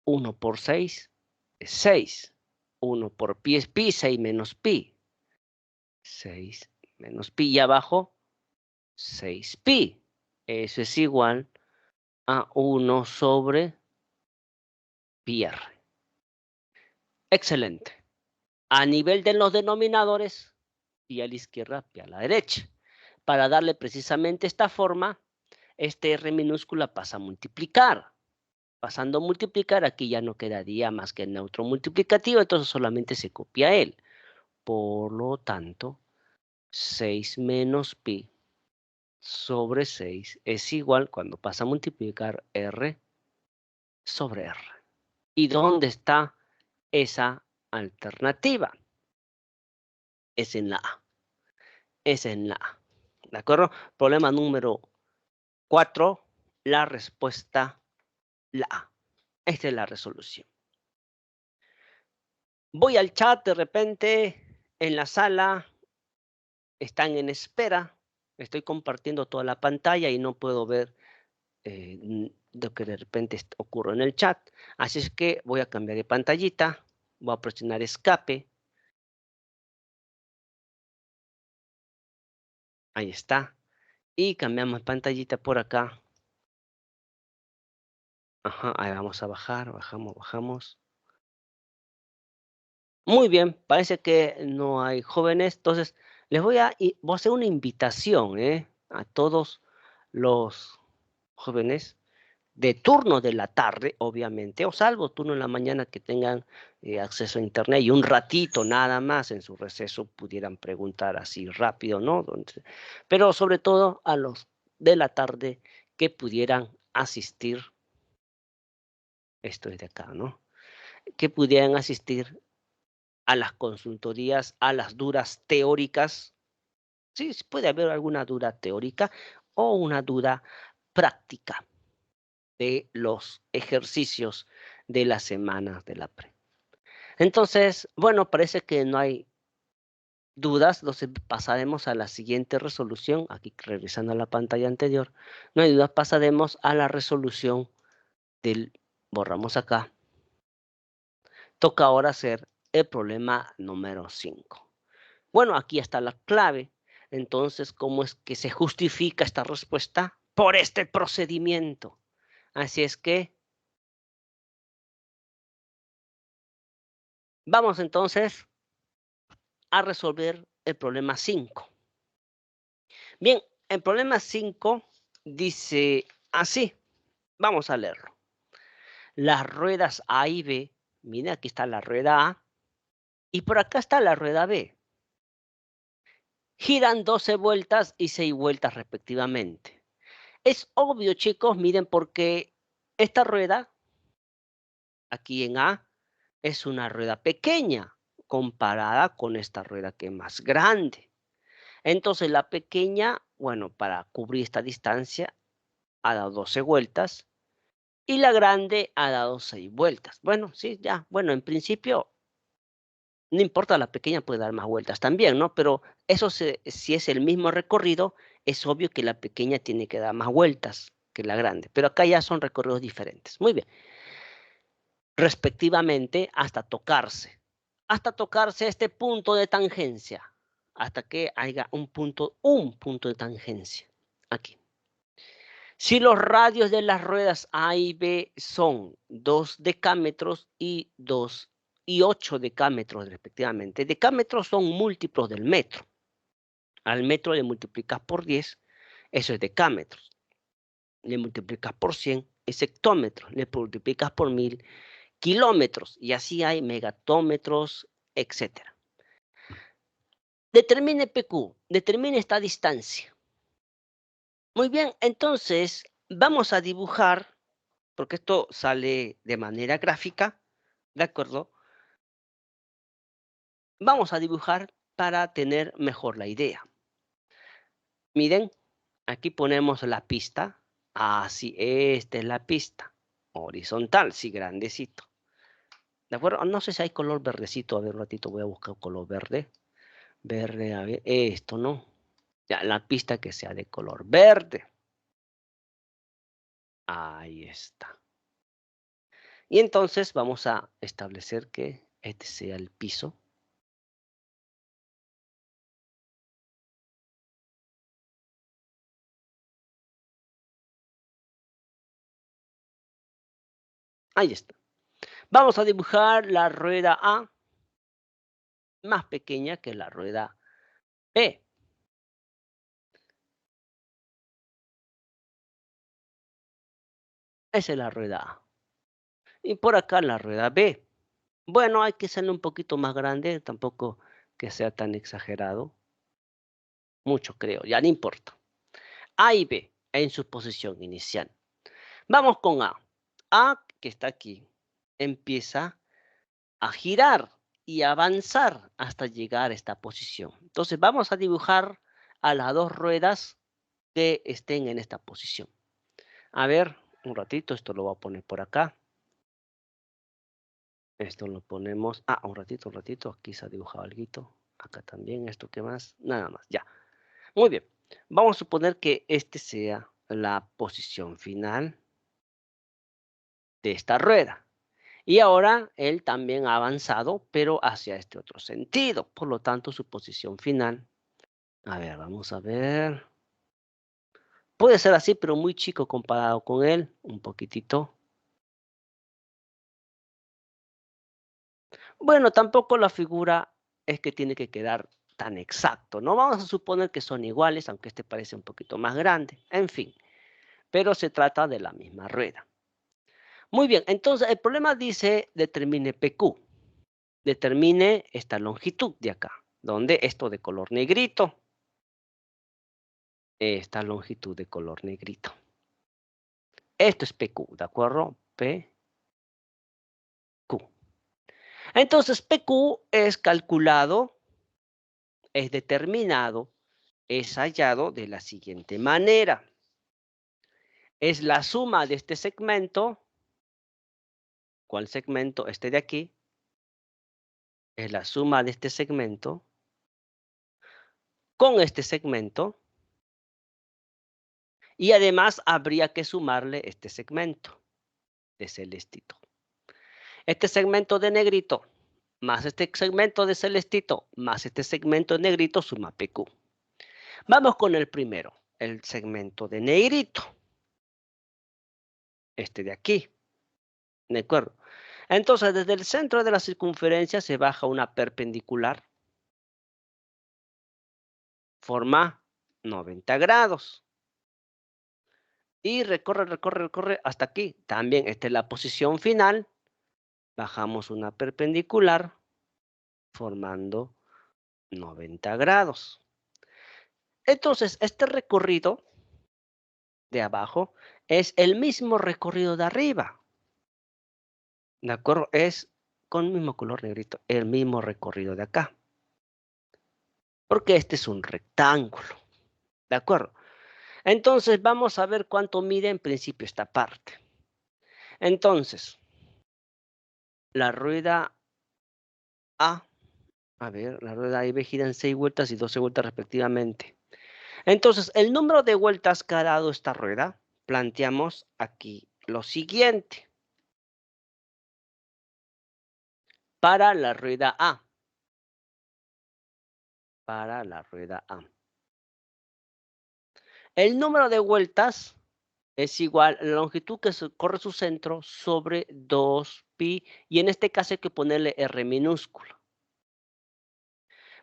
1 por 6 es 6. 1 por pi es pi, 6 menos pi. 6 menos pi y abajo 6 pi. Eso es igual a 1 sobre pi r. Excelente. A nivel de los denominadores, pi a la izquierda, pi a la derecha. Para darle precisamente esta forma, este r minúscula pasa a multiplicar. Pasando a multiplicar, aquí ya no quedaría más que el neutro multiplicativo, entonces solamente se copia él. Por lo tanto, 6 menos pi sobre 6 es igual, cuando pasa a multiplicar, r sobre r. ¿Y dónde está esa alternativa? Es en la A. Es en la A. ¿De acuerdo? Problema número 4, la respuesta, la A. Esta es la resolución. Voy al chat, de repente, en la sala, están en espera. Estoy compartiendo toda la pantalla y no puedo ver lo que de repente ocurre en el chat. Así es que voy a cambiar de pantallita. Voy a presionar escape. Ahí está. Y cambiamos pantallita por acá. Ajá, ahí vamos a bajar, bajamos, bajamos. Muy bien, parece que no hay jóvenes. Entonces, voy a hacer una invitación a todos los jóvenes de turno de la tarde, obviamente, o salvo turno en la mañana que tengan acceso a internet y un ratito nada más en su receso pudieran preguntar así rápido, ¿no? Pero sobre todo a los de la tarde que pudieran asistir, esto es de acá, ¿no? Que pudieran asistir a las consultorías, a las dudas teóricas. Sí, puede haber alguna duda teórica o una duda práctica de los ejercicios de las semanas de la pre. Entonces, bueno, parece que no hay dudas, entonces pasaremos a la siguiente resolución, aquí regresando a la pantalla anterior, no hay dudas, pasaremos a la resolución del, borramos acá, toca ahora hacer el problema número 5. Bueno, aquí está la clave. Entonces, ¿cómo es que se justifica esta respuesta? Por este procedimiento. Así es que vamos entonces a resolver el problema 5. Bien, el problema 5 dice así. Vamos a leerlo. Las ruedas A y B, mira, aquí está la rueda A y por acá está la rueda B. Giran 12 vueltas y 6 vueltas respectivamente. Es obvio, chicos, miren, porque esta rueda, aquí en A, es una rueda pequeña comparada con esta rueda que es más grande. Entonces la pequeña, bueno, para cubrir esta distancia, ha dado 12 vueltas y la grande ha dado 6 vueltas. Bueno, sí, ya, bueno, en principio, no importa, la pequeña puede dar más vueltas también, ¿no? Pero eso si es el mismo recorrido, es obvio que la pequeña tiene que dar más vueltas que la grande. Pero acá ya son recorridos diferentes. Muy bien. Respectivamente hasta tocarse este punto de tangencia, hasta que haya un punto de tangencia, aquí. Si los radios de las ruedas A y B son 2 decámetros y 2 y 8 decámetros respectivamente, decámetros son múltiplos del metro. Al metro le multiplicas por 10, eso es decámetros. Le multiplicas por 100, es hectómetros. Le multiplicas por 1000, kilómetros, y así hay megatómetros, etc. Determine PQ, determine esta distancia. Muy bien, entonces vamos a dibujar, porque esto sale de manera gráfica, ¿de acuerdo? Vamos a dibujar para tener mejor la idea. Miren, aquí ponemos la pista. Así, esta es la pista. Horizontal, sí, grandecito. ¿De acuerdo? No sé si hay color verdecito. A ver, un ratito voy a buscar color verde. Verde, a ver, esto, ¿no? Ya, la pista que sea de color verde. Ahí está. Y entonces vamos a establecer que este sea el piso. Ahí está. Vamos a dibujar la rueda A más pequeña que la rueda B. Esa es la rueda A. Y por acá la rueda B. Bueno, hay que hacerlo un poquito más grande, tampoco que sea tan exagerado. Mucho creo, ya no importa. A y B en su posición inicial. Vamos con A. A, que está aquí, empieza a girar y avanzar hasta llegar a esta posición. Entonces vamos a dibujar a las dos ruedas que estén en esta posición. A ver, un ratito, esto lo voy a poner por acá. Esto lo ponemos, un ratito, aquí se ha dibujado algo. Acá también, esto qué más, nada más, ya. Muy bien, vamos a suponer que este sea la posición final de esta rueda. Y ahora él también ha avanzado, pero hacia este otro sentido. Por lo tanto, su posición final. A ver, vamos a ver. Puede ser así, pero muy chico comparado con él. Un poquitito. Bueno, tampoco la figura es que tiene que quedar tan exacto, ¿no? Vamos a suponer que son iguales, aunque este parece un poquito más grande. En fin, pero se trata de la misma rueda. Muy bien, entonces el problema dice determine PQ. Determine esta longitud de acá, donde esto de color negrito, esta longitud de color negrito. Esto es PQ, ¿de acuerdo? PQ. Entonces, PQ es calculado, es determinado, es hallado de la siguiente manera. Es la suma de este segmento. ¿Cuál segmento? Este de aquí. Es la suma de este segmento con este segmento. Y además habría que sumarle este segmento de celestito. Este segmento de negrito más este segmento de celestito más este segmento de negrito suma PQ. Vamos con el primero, el segmento de negrito. Este de aquí. ¿De acuerdo? Entonces, desde el centro de la circunferencia se baja una perpendicular. Forma 90 grados. Y recorre hasta aquí. También esta es la posición final. Bajamos una perpendicular formando 90 grados. Entonces, este recorrido de abajo es el mismo recorrido de arriba. ¿De acuerdo? Es con el mismo color negrito, el mismo recorrido de acá. Porque este es un rectángulo. ¿De acuerdo? Entonces, vamos a ver cuánto mide en principio esta parte. Entonces, la rueda A ver, la rueda A y B giran 6 vueltas y 12 vueltas respectivamente. Entonces, el número de vueltas que ha dado esta rueda, planteamos aquí lo siguiente. Para la rueda A. Para la rueda A. El número de vueltas es igual a la longitud que corre su centro sobre 2pi, y en este caso hay que ponerle R minúscula.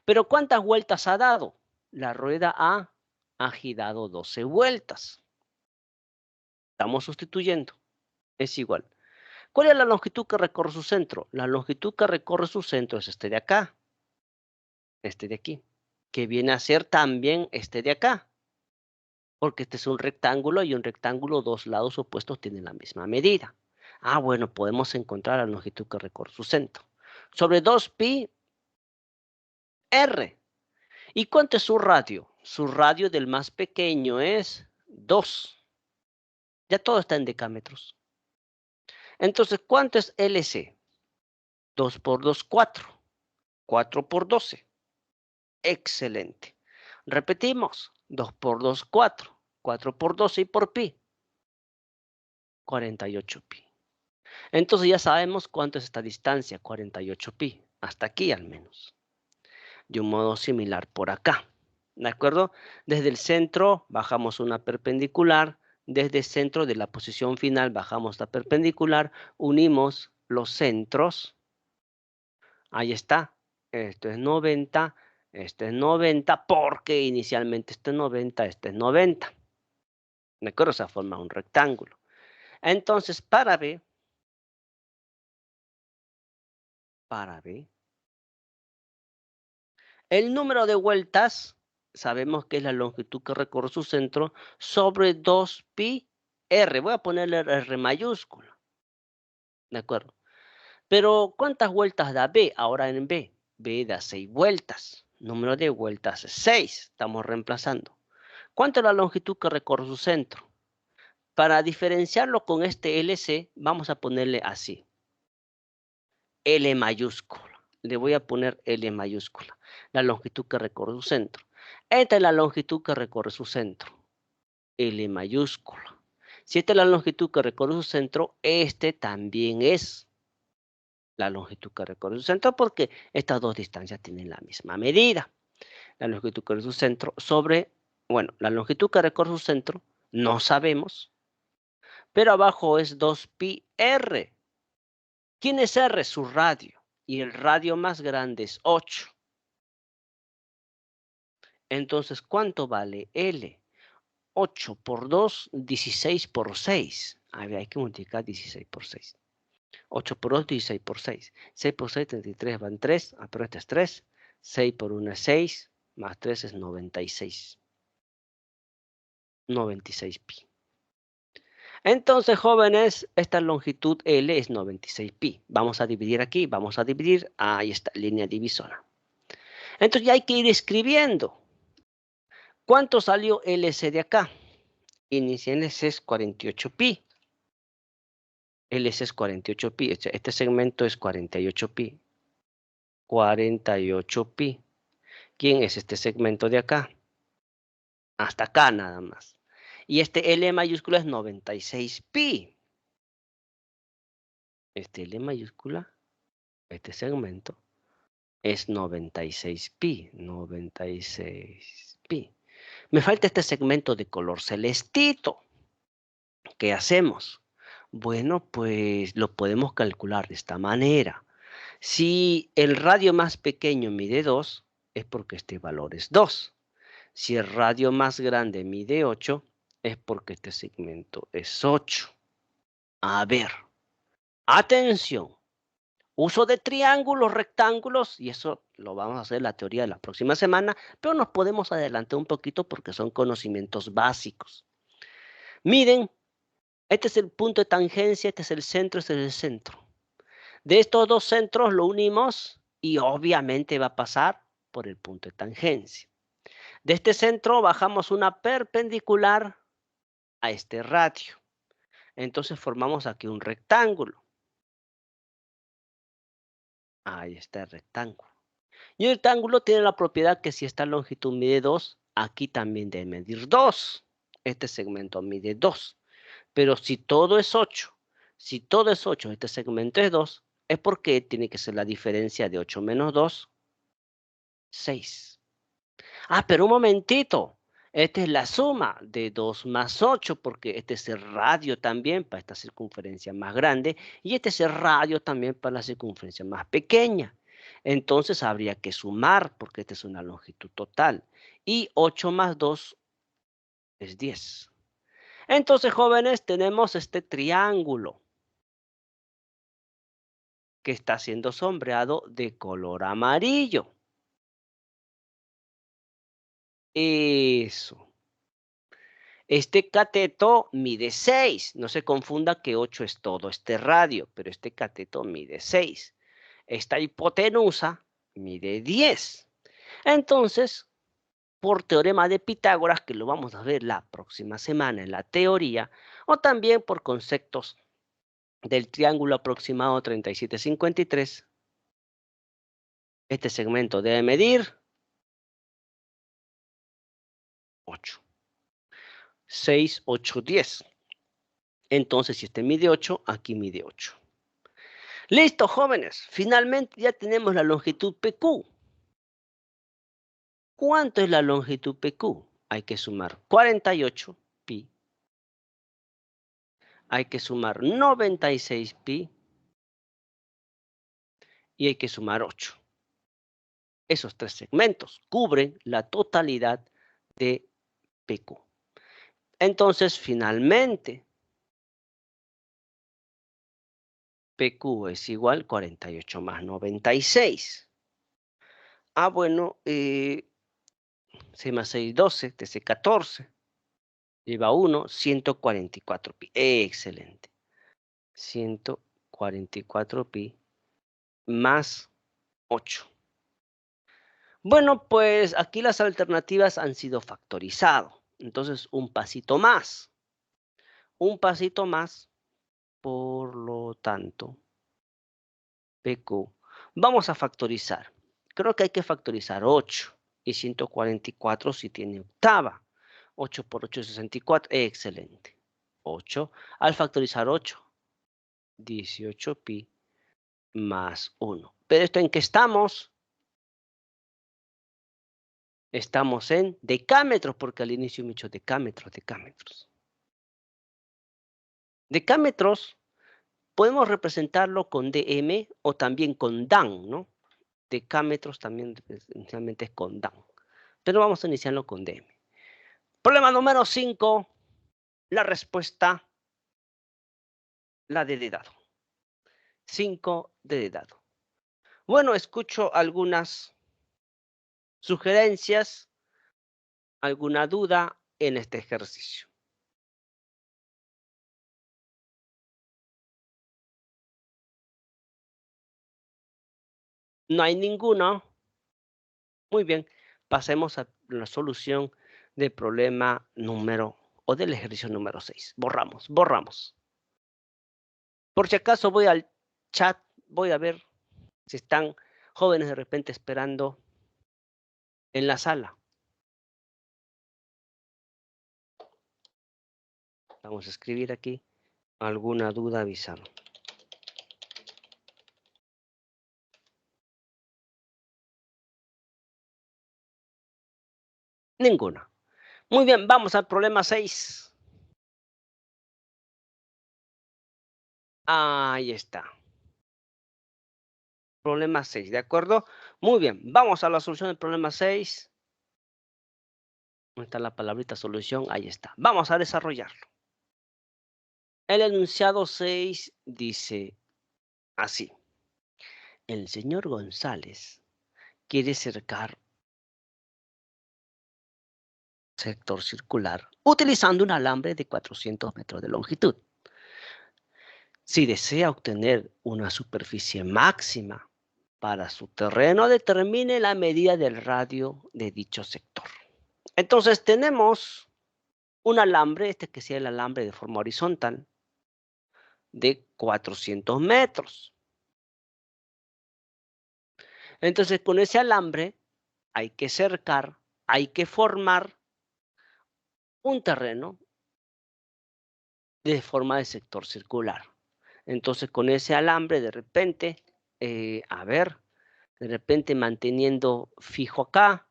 Pero ¿cuántas vueltas ha dado? La rueda A ha girado 12 vueltas. Estamos sustituyendo. Es igual. ¿Cuál es la longitud que recorre su centro? La longitud que recorre su centro es este de acá. Este de aquí. Que viene a ser también este de acá. Porque este es un rectángulo y un rectángulo, dos lados opuestos tienen la misma medida. Ah, bueno, podemos encontrar la longitud que recorre su centro. Sobre 2pi r. ¿Y cuánto es su radio? Su radio del más pequeño es 2. Ya todo está en decámetros. Entonces, ¿cuánto es LC? 2 por 2, 4. 4 por 12. Excelente. Repetimos. 2 por 2, 4. 4 por 12 y por pi. 48 pi. Entonces ya sabemos cuánto es esta distancia, 48 pi. Hasta aquí al menos. De un modo similar por acá. ¿De acuerdo? Desde el centro bajamos una perpendicular. Desde el centro de la posición final bajamos la perpendicular. Unimos los centros. Ahí está. Esto es 90. Este es 90 porque inicialmente este es 90, este es 90. ¿De acuerdo? O sea, forma un rectángulo. Entonces, para B, el número de vueltas, sabemos que es la longitud que recorre su centro sobre 2pi r. Voy a ponerle R mayúscula. ¿De acuerdo? Pero, ¿cuántas vueltas da B? Ahora en B. B da 6 vueltas. Número de vueltas es 6. Estamos reemplazando. ¿Cuánto es la longitud que recorre su centro? Para diferenciarlo con este LC, vamos a ponerle así. L mayúscula. Le voy a poner L mayúscula. La longitud que recorre su centro. Esta es la longitud que recorre su centro. L mayúscula. Si esta es la longitud que recorre su centro, este también es la longitud que recorre su centro porque estas dos distancias tienen la misma medida. La longitud que recorre su centro sobre, bueno, la longitud que recorre su centro no sabemos, pero abajo es 2pi r. ¿Quién es r? Su radio. Y el radio más grande es 8. Entonces, ¿cuánto vale L? 8 por 2, 16 por 6. A ver, hay que multiplicar 16 por 6. 8 por 2, 16 por 6. 6 por 6, 33 van 3. Ah, pero este es 3. 6 por 1 es 6. Más 3 es 96. 96 pi. Entonces, jóvenes, esta longitud L es 96 pi. Vamos a dividir aquí. Vamos a dividir. Ahí está, línea divisora. Entonces ya hay que ir escribiendo. ¿Cuánto salió LC de acá? Inicial LC es 48 pi. LC es 48 pi. Este segmento es 48 pi. 48 pi. ¿Quién es este segmento de acá? Hasta acá nada más. Y este L mayúscula es 96 pi. Este L mayúscula, este segmento, es 96 pi. 96 pi. Me falta este segmento de color celestito. ¿Qué hacemos? Bueno, pues lo podemos calcular de esta manera. Si el radio más pequeño mide 2, es porque este valor es 2. Si el radio más grande mide 8, es porque este segmento es 8. A ver, atención. Uso de triángulos, rectángulos, y eso lo vamos a hacer en la teoría de la próxima semana, pero nos podemos adelantar un poquito porque son conocimientos básicos. Miren, este es el punto de tangencia, este es el centro, este es el centro. De estos dos centros lo unimos y obviamente va a pasar por el punto de tangencia. De este centro bajamos una perpendicular a este radio. Entonces formamos aquí un rectángulo. Ahí está el rectángulo. Y el rectángulo tiene la propiedad que si esta longitud mide 2, aquí también debe medir 2. Este segmento mide 2. Pero si todo es 8, si todo es 8, este segmento es 2, es porque tiene que ser la diferencia de 8 menos 2, 6. Ah, pero un momentito. Esta es la suma de 2 más 8, porque este es el radio también para esta circunferencia más grande, y este es el radio también para la circunferencia más pequeña. Entonces habría que sumar, porque esta es una longitud total. Y 8 más 2 es 10. Entonces, jóvenes, tenemos este triángulo que está siendo sombreado de color amarillo. Eso. Este cateto mide 6. No se confunda que 8 es todo este radio, pero este cateto mide 6. Esta hipotenusa mide 10. Entonces, por teorema de Pitágoras, que lo vamos a ver la próxima semana en la teoría, o también por conceptos del triángulo aproximado 37,53, este segmento debe medir 8. 6, 8, 10. Entonces, si este mide 8, aquí mide 8. Listo, jóvenes. Finalmente ya tenemos la longitud PQ. ¿Cuánto es la longitud PQ? Hay que sumar 48 pi. Hay que sumar 96 pi. Y hay que sumar 8. Esos tres segmentos cubren la totalidad de PQ. Entonces, finalmente, PQ es igual a 48 más 96. Ah, bueno, 6 más 6, 12, TC 14. Lleva 1, 144 pi. Excelente. 144 pi más 8. Bueno, pues aquí las alternativas han sido factorizado. Entonces, un pasito más. Un pasito más. Por lo tanto, PQ. Vamos a factorizar. Creo que hay que factorizar 8 y 144 si tiene octava. 8 por 8 es 64. Excelente. 8. Al factorizar 8, 18 pi más 1. ¿Pero esto en qué estamos? Estamos en decámetros, porque al inicio me he dicho decámetros, decámetros. Decámetros podemos representarlo con dm o también con dan, ¿no? Decámetros también inicialmente es con dan. Pero vamos a iniciarlo con dm. Problema número 5. La respuesta, la de dedado. 5 de dedado. Bueno, escucho algunas sugerencias, alguna duda en este ejercicio. No hay ninguno. Muy bien, pasemos a la solución del problema número o del ejercicio número 6. Borramos, borramos. Por si acaso voy al chat, voy a ver si están jóvenes de repente esperando en la sala. Vamos a escribir aquí. ¿Alguna duda? Avisar. Ninguna. Muy bien, vamos al problema 6. Ahí está. Problema 6, ¿de acuerdo? Muy bien, vamos a la solución del problema 6. ¿Dónde está la palabrita solución? Ahí está. Vamos a desarrollarlo. El enunciado 6 dice así. El señor González quiere cercar sector circular utilizando un alambre de 400 metros de longitud. Si desea obtener una superficie máxima para su terreno, determine la medida del radio de dicho sector. Entonces tenemos un alambre, este que sea el alambre de forma horizontal, de 400 metros. Entonces con ese alambre hay que cercar, hay que formar un terreno de forma de sector circular. Entonces con ese alambre de repente, de repente manteniendo fijo acá,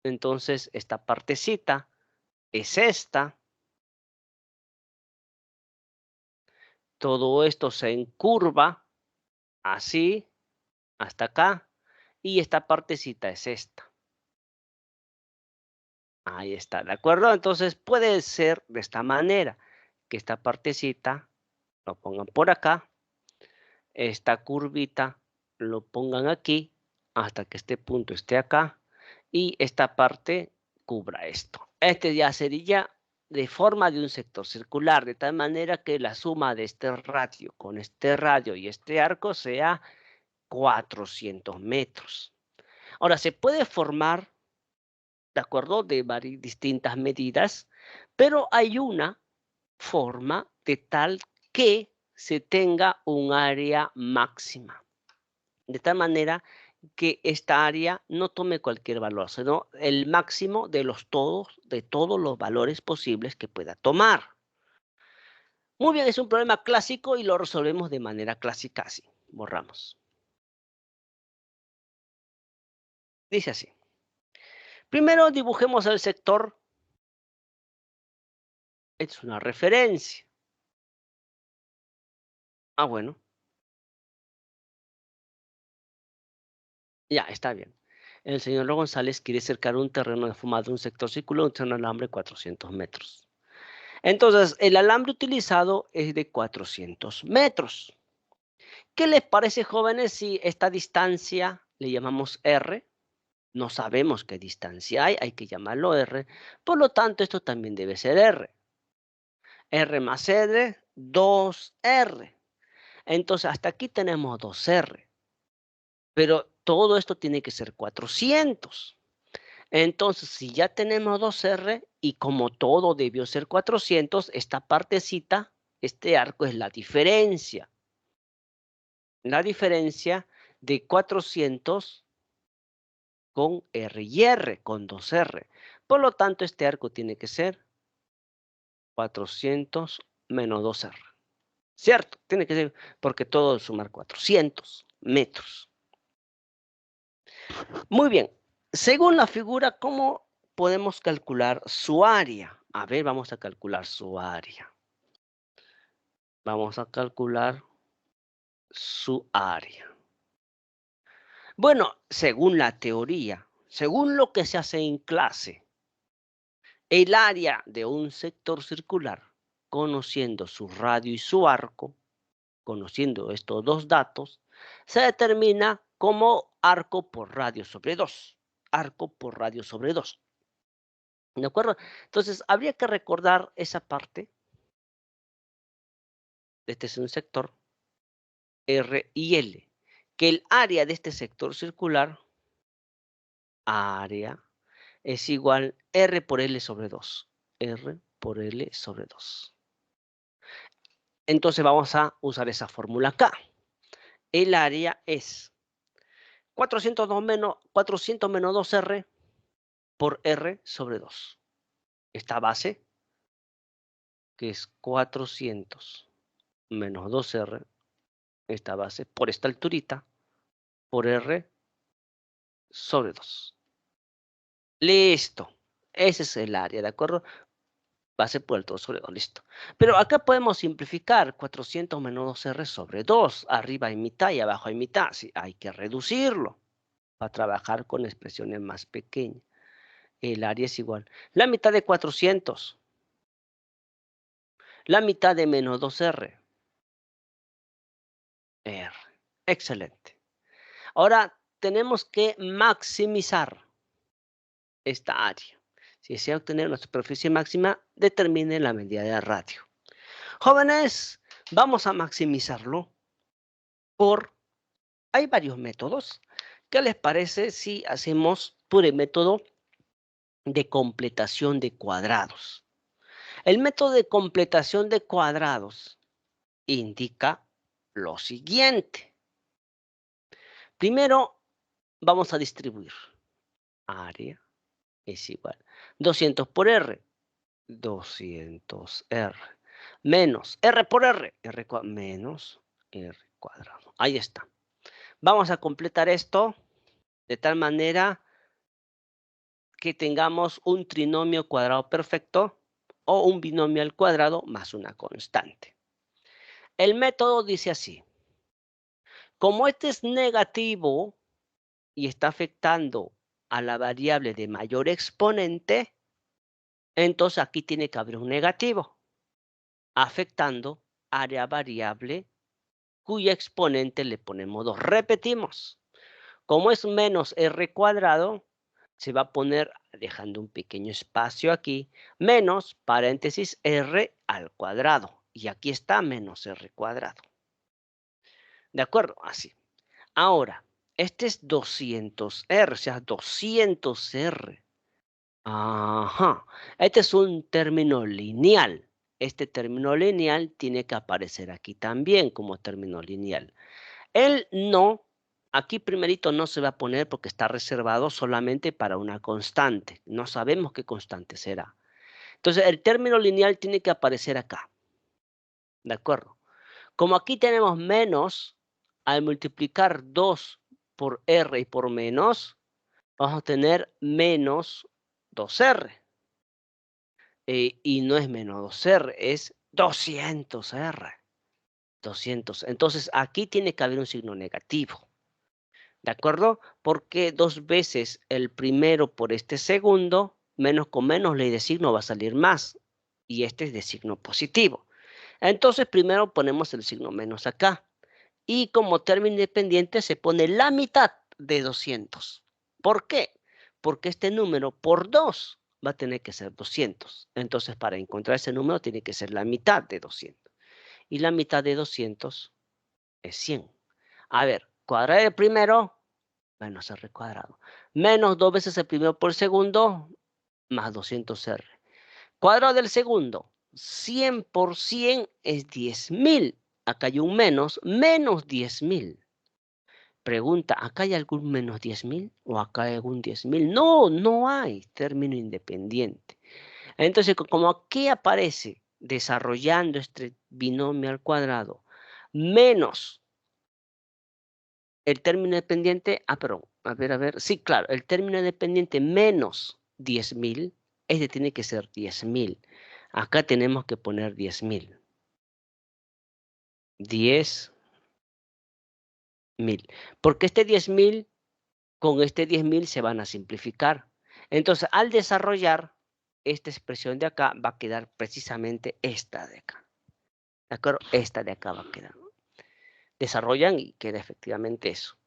entonces esta partecita es esta. Todo esto se encurva así hasta acá y esta partecita es esta. Ahí está, ¿de acuerdo? Entonces puede ser de esta manera, que esta partecita lo pongan por acá, esta curvita lo pongan aquí hasta que este punto esté acá y esta parte cubra esto. Este ya sería de forma de un sector circular, de tal manera que la suma de este radio con este radio y este arco sea 400 metros. Ahora, se puede formar, ¿de acuerdo?, de distintas medidas, pero hay una forma de tal que se tenga un área máxima. De tal manera que esta área no tome cualquier valor, sino el máximo de todos los valores posibles que pueda tomar. Muy bien, es un problema clásico y lo resolvemos de manera clásica así. Borramos. Dice así. Primero dibujemos el sector. Esta es una referencia. Ah, bueno. Ya, está bien. El señor González quiere cercar un terreno de forma de un sector circular, un alambre de 400 metros. Entonces, el alambre utilizado es de 400 metros. ¿Qué les parece, jóvenes, si esta distancia le llamamos R? No sabemos qué distancia hay que llamarlo R. Por lo tanto, esto también debe ser R. R más R, 2R. Entonces, hasta aquí tenemos 2R. Pero todo esto tiene que ser 400. Entonces, si ya tenemos 2R y como todo debió ser 400, esta partecita, este arco es la diferencia. La diferencia de 400 con R y R, con 2R. Por lo tanto, este arco tiene que ser 400 menos 2R. ¿Cierto? Tiene que ser porque todo es sumar 400 metros. Muy bien. Según la figura, ¿cómo podemos calcular su área? A ver, vamos a calcular su área. Vamos a calcular su área. Bueno, según la teoría, según lo que se hace en clase, el área de un sector circular, conociendo su radio y su arco, conociendo estos dos datos, se determina como arco por radio sobre 2. Arco por radio sobre 2. ¿De acuerdo? Entonces, habría que recordar esa parte. Este es un sector R y L. Que el área de este sector circular, área, es igual R por L sobre 2. R por L sobre 2. Entonces vamos a usar esa fórmula acá. El área es 400 menos 2R por R sobre 2. Esta base, que es 400 menos 2R, esta base, por esta alturita, por R sobre 2. Listo. Ese es el área, ¿de acuerdo? Va a ser por el 2 sobre 2, listo. Pero acá podemos simplificar 400 menos 2R sobre 2. Arriba hay mitad y abajo hay mitad. Sí, hay que reducirlo para trabajar con expresiones más pequeñas. El área es igual. La mitad de 400. La mitad de menos 2R. R. Excelente. Ahora tenemos que maximizar esta área. Si desea obtener una superficie máxima, determine la medida de radio. Jóvenes, vamos a maximizarlo hay varios métodos. ¿Qué les parece si hacemos por el método de completación de cuadrados? El método de completación de cuadrados indica lo siguiente. Primero, vamos a distribuir. Área es igual. 200 por R. 200R. Menos R por R. Menos R cuadrado. Ahí está. Vamos a completar esto de tal manera que tengamos un trinomio cuadrado perfecto o un binomio al cuadrado más una constante. El método dice así. Como este es negativo y está afectando a la variable de mayor exponente, entonces aquí tiene que haber un negativo, afectando área variable cuya exponente le ponemos 2. Repetimos. Como es menos R cuadrado, se va a poner, dejando un pequeño espacio aquí, menos paréntesis R al cuadrado. Y aquí está menos R cuadrado. ¿De acuerdo? Así. Ahora, este es 200R, o sea, 200R. Ajá. Este es un término lineal. Este término lineal tiene que aparecer aquí también como término lineal. El no, aquí primerito no se va a poner porque está reservado solamente para una constante. No sabemos qué constante será. Entonces, el término lineal tiene que aparecer acá. ¿De acuerdo? Como aquí tenemos menos, al multiplicar 2 por R y por menos, vamos a tener menos 2R. Y no es menos 2R, es 200R. 200. Entonces, aquí tiene que haber un signo negativo. ¿De acuerdo? Porque 2 veces el primero por este segundo, menos con menos ley de signo va a salir más. Y este es de signo positivo. Entonces, primero ponemos el signo menos acá. Y como término independiente se pone la mitad de 200. ¿Por qué? Porque este número por 2 va a tener que ser 200. Entonces, para encontrar ese número tiene que ser la mitad de 200. Y la mitad de 200 es 100. A ver, cuadrar el primero, menos R cuadrado. Menos 2 veces el primero por segundo, más 200R. Cuadrado del segundo, 100 por 100 es 10.000. Acá hay un menos 10.000. Pregunta, ¿acá hay algún menos 10.000? ¿O acá hay algún 10.000? No, no hay término independiente. Entonces, como aquí aparece desarrollando este binomio al cuadrado, menos el término dependiente, perdón, a ver, sí, claro, el término dependiente menos 10.000, este tiene que ser 10.000. Acá tenemos que poner 10.000. 10.000. Porque este 10.000 con este 10.000 se van a simplificar. Entonces, al desarrollar esta expresión de acá, va a quedar precisamente esta de acá. ¿De acuerdo? Esta de acá va a quedar. Desarrollan y queda efectivamente eso.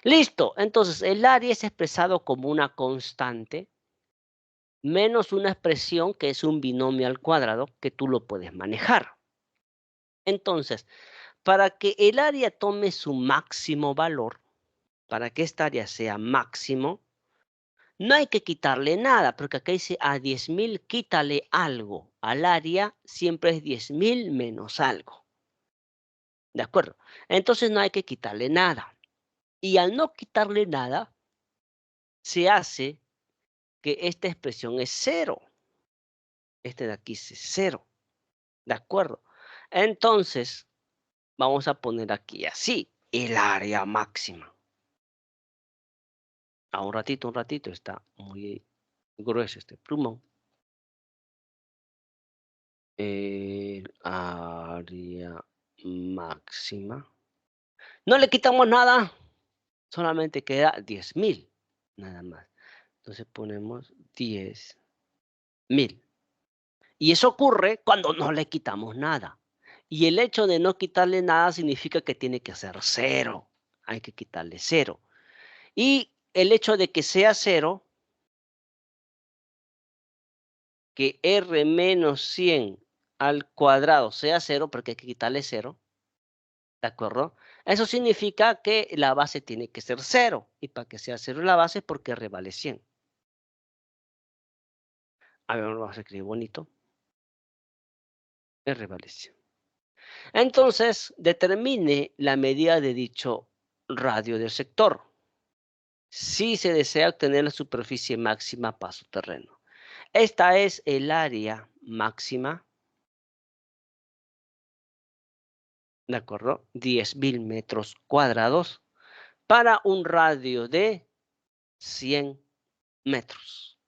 Listo. Entonces, el área es expresado como una constante menos una expresión que es un binomio al cuadrado que tú lo puedes manejar. Entonces, para que el área tome su máximo valor, para que esta área sea máximo, no hay que quitarle nada, porque acá dice a 10.000 quítale algo. Al área siempre es 10.000 menos algo. ¿De acuerdo? Entonces no hay que quitarle nada. Y al no quitarle nada, se hace que esta expresión es 0. Este de aquí es 0. ¿De acuerdo? Entonces, vamos a poner aquí así, el área máxima. A un ratito, está muy grueso este plumón. El área máxima. No le quitamos nada, solamente queda 10.000, nada más. Entonces ponemos 10.000. Y eso ocurre cuando no le quitamos nada. Y el hecho de no quitarle nada significa que tiene que ser 0. Hay que quitarle 0. Y el hecho de que sea 0, que R menos 100 al cuadrado sea 0, porque hay que quitarle 0, ¿de acuerdo? Eso significa que la base tiene que ser 0. Y para que sea 0 la base, porque R vale 100. A ver, lo vamos a escribir bonito. R vale 100. Entonces, determine la medida de dicho radio del sector, si se desea obtener la superficie máxima para su terreno. Esta es el área máxima, ¿de acuerdo? 10.000 metros cuadrados para un radio de 100 metros.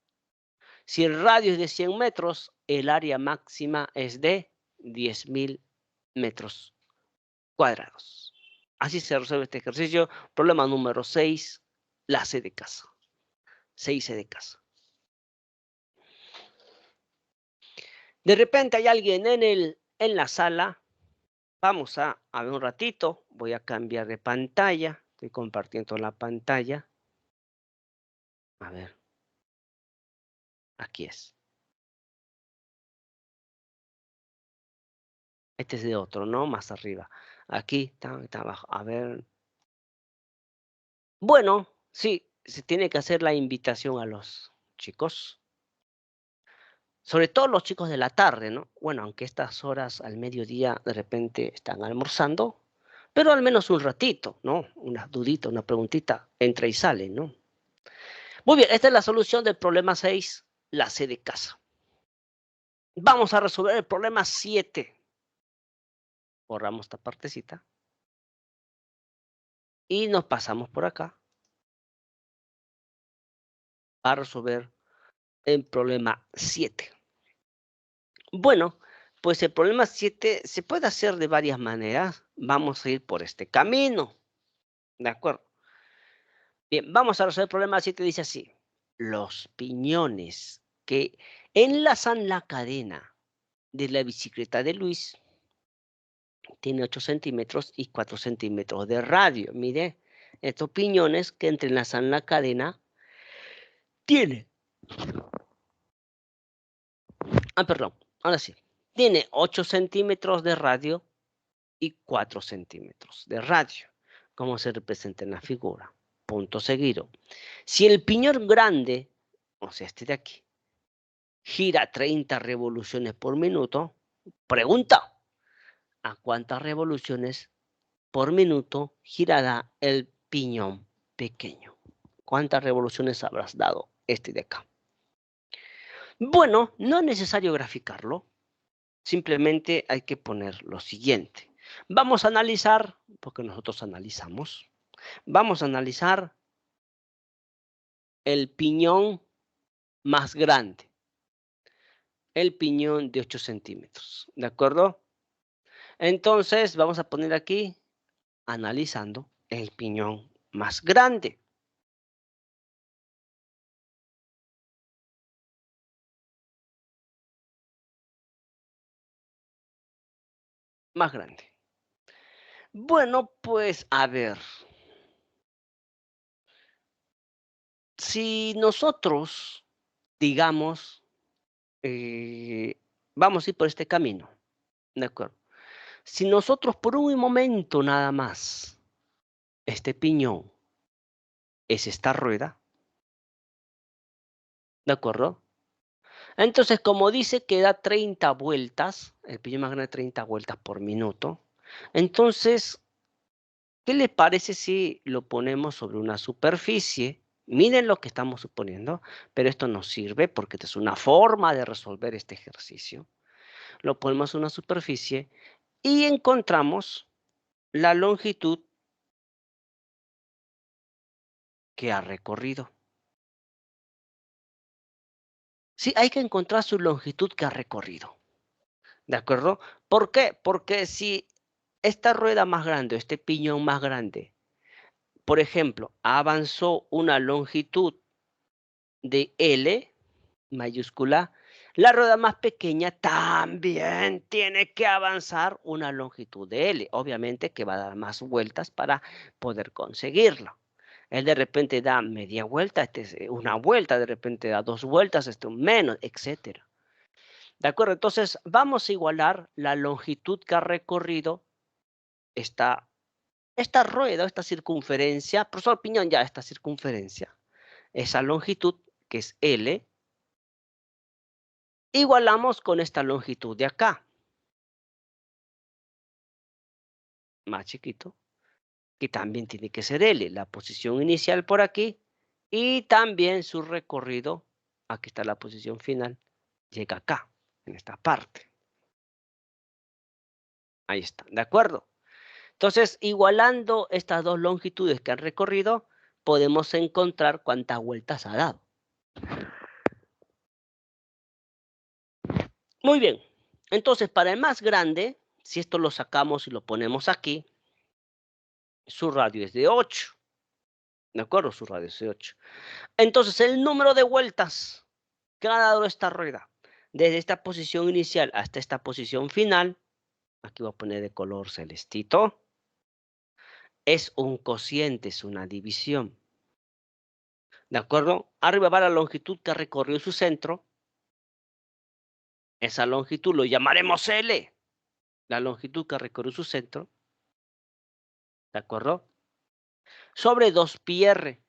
Si el radio es de 100 metros, el área máxima es de 10.000 metros cuadrados. Así se resuelve este ejercicio. Problema número 6, la C de casa. 6C de casa. De repente hay alguien en la sala. Vamos a ver un ratito. Voy a cambiar de pantalla. Estoy compartiendo la pantalla. A ver. Aquí es. Este es de otro, ¿no? Más arriba. Aquí está abajo. A ver. Bueno, sí, se tiene que hacer la invitación a los chicos. Sobre todo los chicos de la tarde, ¿no? Bueno, aunque estas horas al mediodía de repente están almorzando, pero al menos un ratito, ¿no? Una dudita, una preguntita, entra y sale, ¿no? Muy bien, esta es la solución del problema 6, la C de casa. Vamos a resolver el problema 7. Borramos esta partecita. Y nos pasamos por acá a resolver el problema 7. Bueno, pues el problema 7 se puede hacer de varias maneras. Vamos a ir por este camino. ¿De acuerdo? Bien, vamos a resolver el problema 7. Dice así. Los piñones que enlazan la cadena de la bicicleta de Luis tiene 8 centímetros y 4 centímetros de radio. Mire, estos piñones que entrelazan la cadena tiene. Perdón, ahora sí. Tiene 8 centímetros de radio y 4 centímetros de radio, como se representa en la figura. Punto seguido. Si el piñón grande, o sea, este de aquí, gira 30 revoluciones por minuto, pregunta, ¿a cuántas revoluciones por minuto girará el piñón pequeño? ¿Cuántas revoluciones habrás dado este de acá? Bueno, no es necesario graficarlo, simplemente hay que poner lo siguiente. Vamos a analizar, porque nosotros analizamos, vamos a analizar el piñón más grande, el piñón de 8 centímetros, ¿de acuerdo? Entonces, vamos a poner aquí, analizando el piñón más grande. Más grande. Bueno, pues a ver. Si nosotros, digamos, vamos a ir por este camino, ¿de acuerdo? Si nosotros por un momento nada más, este piñón es esta rueda, ¿de acuerdo? Entonces, como dice que da 30 vueltas, el piñón más grande 30 vueltas por minuto, entonces, ¿qué les parece si lo ponemos sobre una superficie? Miren lo que estamos suponiendo, pero esto nos sirve porque esta es una forma de resolver este ejercicio. Lo ponemos en una superficie y encontramos la longitud que ha recorrido. Sí, hay que encontrar su longitud que ha recorrido. ¿De acuerdo? ¿Por qué? Porque si esta rueda más grande, este piñón más grande, por ejemplo, avanzó una longitud de L mayúscula, la rueda más pequeña también tiene que avanzar una longitud de L. Obviamente que va a dar más vueltas para poder conseguirlo. Él de repente da media vuelta, una vuelta, de repente da 2 vueltas, menos, etcétera. ¿De acuerdo? Entonces, vamos a igualar la longitud que ha recorrido esta rueda, esta circunferencia, profesor Piñón, ya esta circunferencia, esa longitud que es L, igualamos con esta longitud de acá, más chiquito, que también tiene que ser L, la posición inicial por aquí, y también su recorrido, aquí está la posición final, llega acá, en esta parte. Ahí está, ¿de acuerdo? Entonces, igualando estas dos longitudes que han recorrido, podemos encontrar cuántas vueltas ha dado. Muy bien. Entonces, para el más grande, si esto lo sacamos y lo ponemos aquí, su radio es de 8. ¿De acuerdo? Su radio es de 8. Entonces, el número de vueltas que ha dado esta rueda, desde esta posición inicial hasta esta posición final, aquí voy a poner de color celestito, es un cociente, es una división. ¿De acuerdo? Arriba va la longitud que recorrió su centro. Esa longitud lo llamaremos L. La longitud que recorrió su centro. ¿De acuerdo? Sobre 2πr.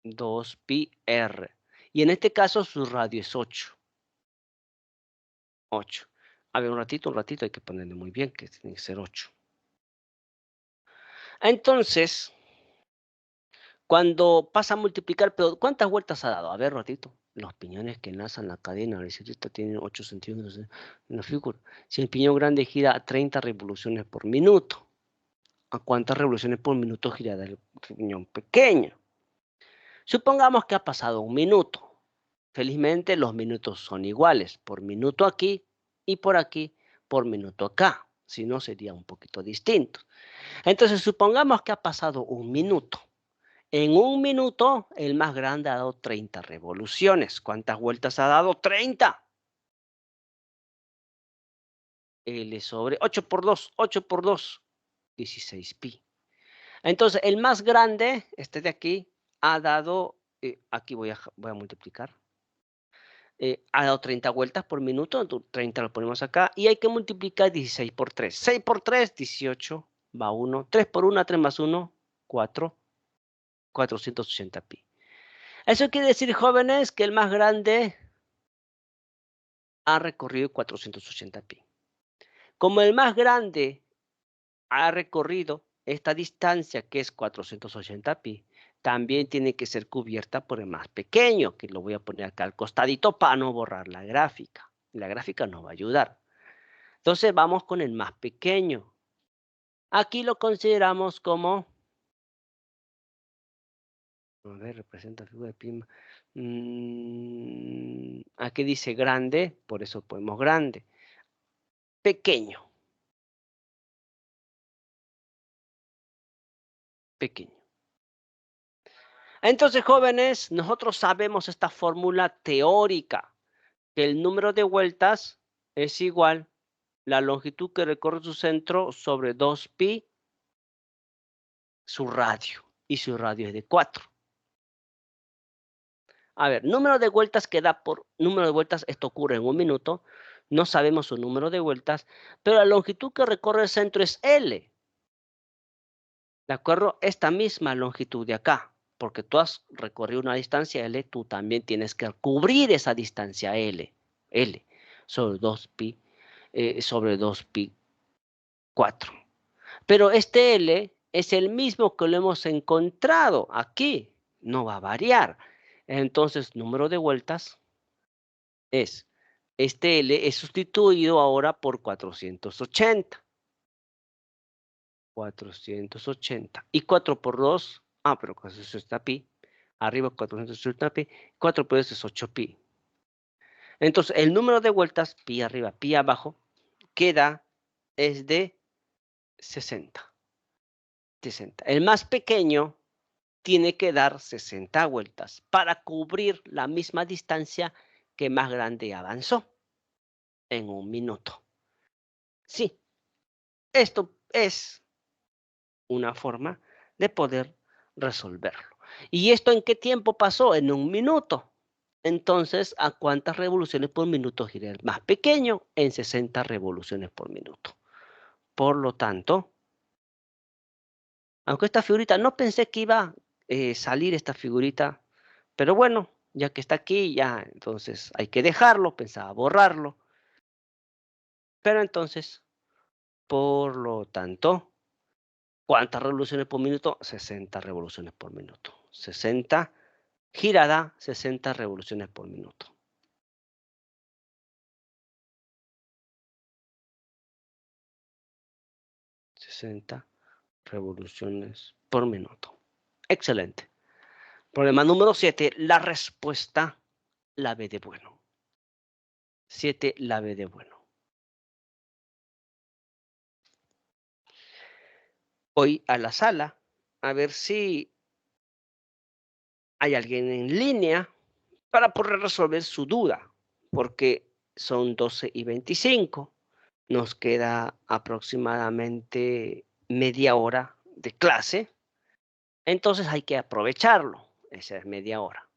2πr. Y en este caso su radio es 8. 8. A ver, un ratito, hay que ponerle muy bien, que tiene que ser 8. Entonces, cuando pasa a multiplicar, pero ¿cuántas vueltas ha dado? A ver, ratito. Los piñones que enlazan la cadena horizontal tienen 8 centímetros en la figura. Si el piñón grande gira a 30 revoluciones por minuto, ¿a cuántas revoluciones por minuto girará el piñón pequeño? Supongamos que ha pasado un minuto. Felizmente los minutos son iguales, por minuto aquí y por aquí por minuto acá. Si no, sería un poquito distinto. Entonces, supongamos que ha pasado un minuto. En un minuto, el más grande ha dado 30 revoluciones. ¿Cuántas vueltas ha dado? 30. L sobre 8 por 2, 8 por 2, 16pi. Entonces, el más grande, este de aquí, ha dado, aquí voy a multiplicar, ha dado 30 vueltas por minuto, 30 lo ponemos acá, y hay que multiplicar 16 por 3. 6 por 3, 18, va 1. 3 por 1, 3 más 1, 4, 480pi. Eso quiere decir, jóvenes, que el más grande ha recorrido 480pi. Como el más grande ha recorrido esta distancia, que es 480pi, también tiene que ser cubierta por el más pequeño, que lo voy a poner acá al costadito para no borrar la gráfica. La gráfica nos va a ayudar. Entonces vamos con el más pequeño. Aquí lo consideramos como, a ver, representa figura de pi. Aquí dice grande, por eso ponemos grande. Pequeño. Pequeño. Entonces, jóvenes, nosotros sabemos esta fórmula teórica, que el número de vueltas es igual a la longitud que recorre su centro sobre 2pi, su radio, y su radio es de 4. A ver, número de vueltas que da por número de vueltas, esto ocurre en un minuto, no sabemos su número de vueltas, pero la longitud que recorre el centro es L. ¿De acuerdo? Esta misma longitud de acá, porque tú has recorrido una distancia L, tú también tienes que cubrir esa distancia L sobre 2pi, sobre 2pi 4. Pero este L es el mismo que lo hemos encontrado aquí, no va a variar. Entonces, número de vueltas es, este L es sustituido ahora por 480. 480. Y 4 por 2, pero 480pi. Arriba 480pi. 4 por 2 es 8pi. Entonces, el número de vueltas, pi arriba, pi abajo, es de 60. 60. El más pequeño tiene que dar 60 vueltas para cubrir la misma distancia que más grande avanzó en un minuto. Sí, esto es una forma de poder resolverlo. ¿Y esto en qué tiempo pasó? En un minuto. Entonces, ¿a cuántas revoluciones por minuto gira el más pequeño? En 60 revoluciones por minuto. Por lo tanto, aunque esta figurita, no pensé que iba a salir esta figurita, pero bueno, ya que está aquí, ya, entonces hay que dejarlo, pensaba borrarlo. Pero entonces, por lo tanto, ¿cuántas revoluciones por minuto? 60 revoluciones por minuto. 60 girada, 60 revoluciones por minuto. ...60 revoluciones por minuto. Excelente. Problema número 7. La respuesta la B de bueno. 7, la B de bueno. Voy a la sala a ver si hay alguien en línea para poder resolver su duda, porque son 12:25. Nos queda aproximadamente media hora de clase, entonces hay que aprovecharlo, esa es media hora.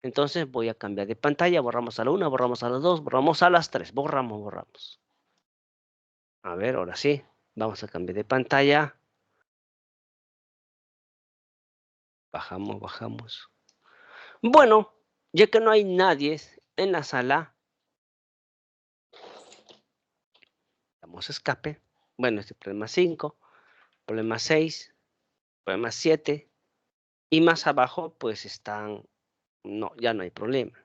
Entonces voy a cambiar de pantalla, borramos a la 1, borramos a las 2, borramos a las 3, borramos. A ver, ahora sí, vamos a cambiar de pantalla. Bajamos. Bueno, ya que no hay nadie en la sala, damos escape. Bueno, este problema 5, problema 6, problema 7. Y más abajo, pues están, no, ya no hay problema.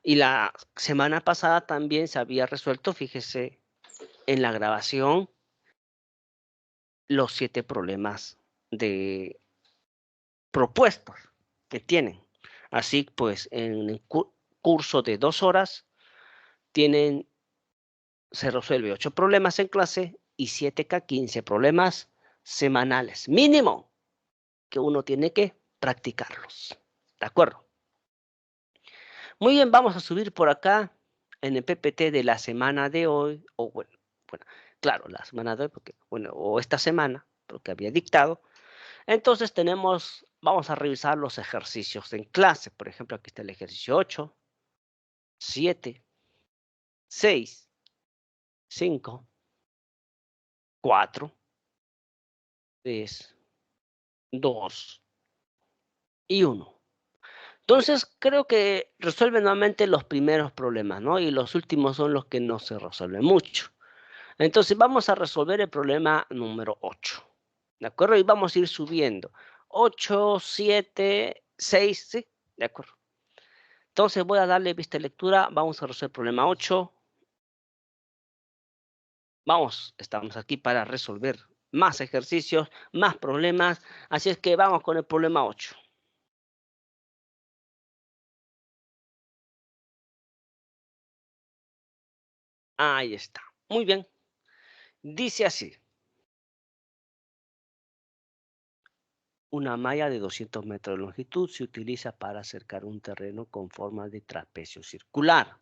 Y la semana pasada también se había resuelto, fíjese, en la grabación, los 7 problemas de propuestos que tienen. Así pues, en el curso de 2 horas, se resuelve 8 problemas en clase y 7K15 problemas semanales. Mínimo que uno tiene que practicarlos. ¿De acuerdo? Muy bien, vamos a subir por acá en el PPT de la semana de hoy, o bueno, claro, la semana de hoy, porque, bueno, o esta semana, porque había dictado. Entonces vamos a revisar los ejercicios en clase. Por ejemplo, aquí está el ejercicio 8, 7, 6, 5, 4, 3, 2 y 1. Entonces, creo que resuelve nuevamente los primeros problemas, ¿no? Y los últimos son los que no se resuelven mucho. Entonces, vamos a resolver el problema número 8. ¿De acuerdo? Y vamos a ir subiendo. 8, 7, 6, ¿sí? De acuerdo. Entonces, voy a darle vista de lectura. Vamos a resolver el problema 8. Estamos aquí para resolver más ejercicios, más problemas. Así es que vamos con el problema 8. Ahí está. Muy bien. Dice así. Una malla de 200 metros de longitud se utiliza para acercar un terreno con forma de trapecio circular.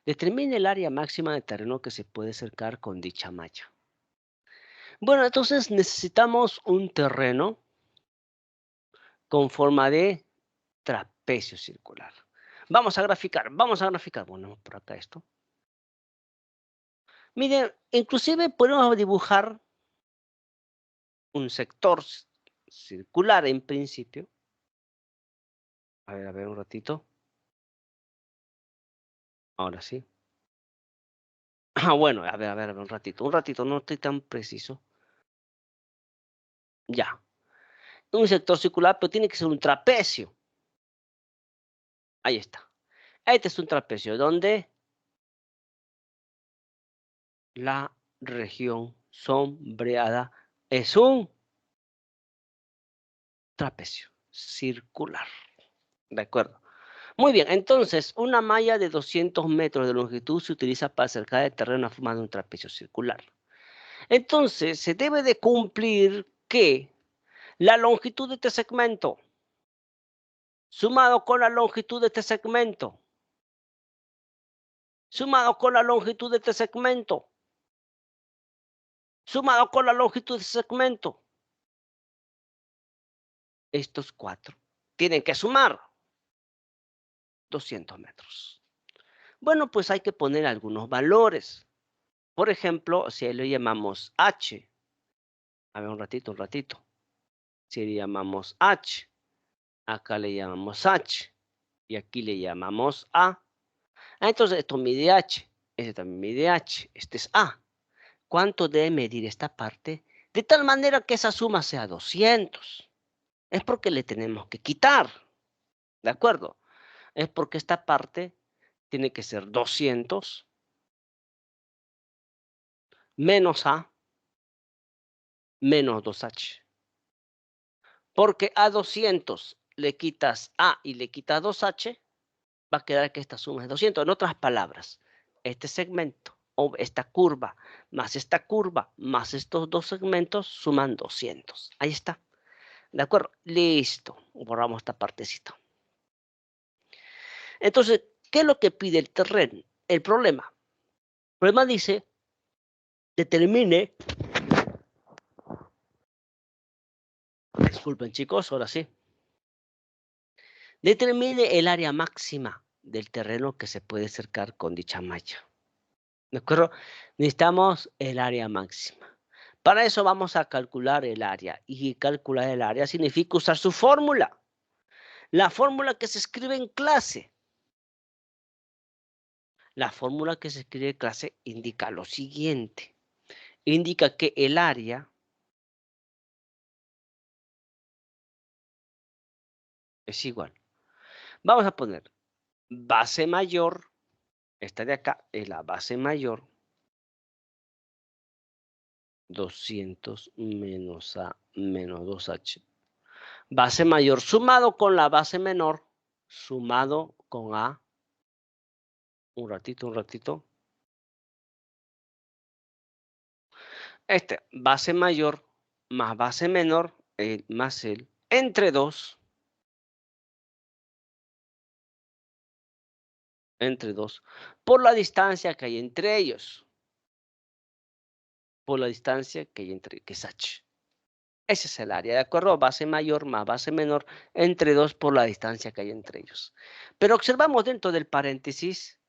Determine el área máxima de terreno que se puede acercar con dicha malla. Bueno, entonces necesitamos un terreno con forma de trapecio circular. Vamos a graficar. Bueno, por acá esto. Miren, inclusive podemos dibujar un sector circular en principio. A ver un ratito. Ahora sí. Bueno, a ver, un ratito, no estoy tan preciso. Ya. Un sector circular, pero tiene que ser un trapecio. Ahí está. Este es un trapecio donde la región sombreada es un trapecio circular. ¿De acuerdo? Muy bien, entonces, una malla de 200 metros de longitud se utiliza para acercar el terreno a forma de un trapecio circular. Entonces, se debe de cumplir que la longitud de este segmento, sumado con la longitud de este segmento, sumado con la longitud de este segmento, sumado con la longitud de este segmento, estos cuatro tienen que sumar 200 metros. Bueno, pues hay que poner algunos valores. Por ejemplo, si le llamamos H, a ver un ratito. Si le llamamos H, acá le llamamos H y aquí le llamamos A. Entonces esto mide H, este también mide H, este es A. ¿Cuánto debe medir esta parte? De tal manera que esa suma sea 200. Es porque le tenemos que quitar, ¿de acuerdo? Es porque esta parte tiene que ser 200 menos A menos 2H. Porque a 200 le quitas A y le quitas 2H, va a quedar que esta suma es 200. En otras palabras, este segmento o esta curva más esta curva más estos dos segmentos suman 200. Ahí está. ¿De acuerdo? Listo. Borramos esta partecita. Entonces, ¿qué es lo que pide el terreno? El problema. El problema dice, determine. Disculpen chicos, ahora sí. Determine el área máxima del terreno que se puede cercar con dicha malla. ¿De acuerdo? Necesitamos el área máxima. Para eso vamos a calcular el área. Y calcular el área significa usar su fórmula. La fórmula que se escribe en clase. La fórmula que se escribe en clase indica lo siguiente. Indica que el área es igual. Vamos a poner base mayor. Esta de acá es la base mayor. 200 menos A menos 2H. Base mayor sumado con la base menor, sumado con A. Un ratito. Base mayor más base menor, más el, entre 2. Por la distancia que hay entre ellos. Por la distancia que hay entre, que es H. Ese es el área, ¿de acuerdo? Base mayor más base menor entre 2 por la distancia que hay entre ellos. Pero observamos dentro del paréntesis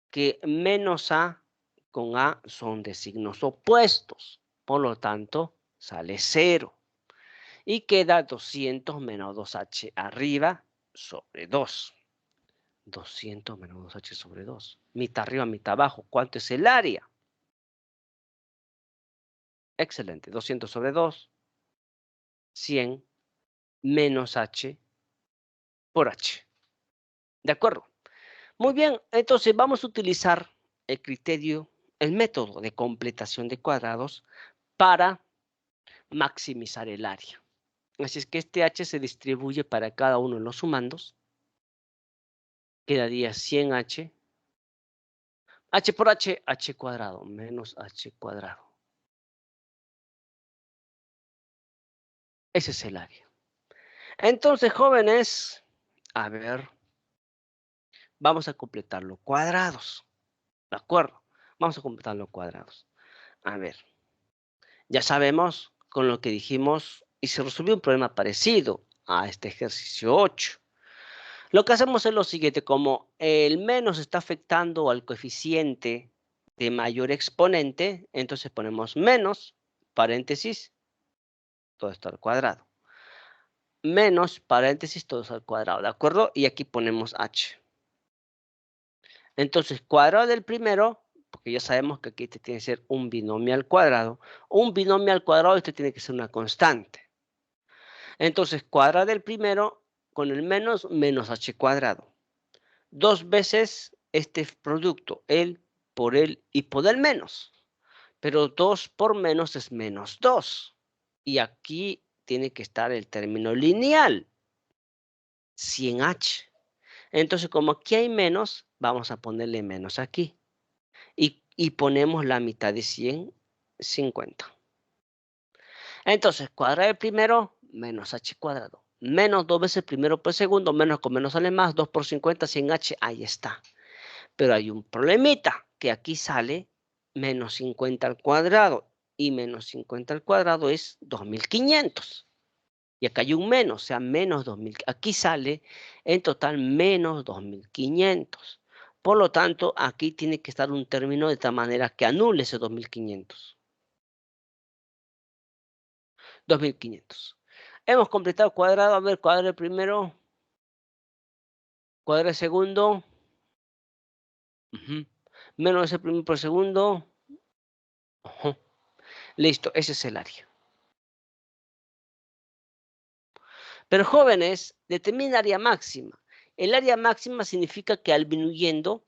que menos A con A son de signos opuestos. Por lo tanto, sale 0. Y queda 200 menos 2H arriba sobre 2. 200 menos 2H sobre 2. Mitad arriba, mitad abajo. ¿Cuánto es el área? Excelente. 200 sobre 2. 100 menos H por H. ¿De acuerdo? Muy bien. Entonces vamos a utilizar el criterio, el método de completación de cuadrados para maximizar el área. Así es que este H se distribuye para cada uno de los sumandos. Quedaría 100H. H por H, H cuadrado, menos H cuadrado. Ese es el área. Entonces, jóvenes, a ver, vamos a completar los cuadrados. ¿De acuerdo? Vamos a completar los cuadrados. A ver, ya sabemos con lo que dijimos y se resolvió un problema parecido a este ejercicio 8. Lo que hacemos es lo siguiente, como el menos está afectando al coeficiente de mayor exponente, entonces ponemos menos, paréntesis, todo esto al cuadrado. Menos, paréntesis, todo esto al cuadrado, ¿de acuerdo? Y aquí ponemos h. Entonces, cuadrado del primero, porque ya sabemos que aquí este tiene que ser un binomio al cuadrado. Un binomio al cuadrado, este tiene que ser una constante. Entonces, cuadrado del primero con el menos, menos h cuadrado. 2 veces este producto, el por el y por el menos. Pero 2 por menos es menos 2. Y aquí tiene que estar el término lineal, 100h. Entonces, como aquí hay menos, vamos a ponerle menos aquí. Y ponemos la mitad de 100, 50. Entonces, cuadrado el primero, menos h cuadrado. Menos 2 veces primero por segundo, menos con menos sale más, 2 por 50, 100h, ahí está. Pero hay un problemita, que aquí sale menos 50 al cuadrado. Y menos 50 al cuadrado es 2500. Y acá hay un menos, o sea, menos 2000. Aquí sale en total menos 2500. Por lo tanto, aquí tiene que estar un término de tal manera que anule ese 2500. 2500. Hemos completado el cuadrado. A ver, cuadrado el primero. Cuadrado el segundo. Menos ese primero por segundo. Listo, ese es el área. Pero jóvenes, determina área máxima. El área máxima significa que al disminuyendo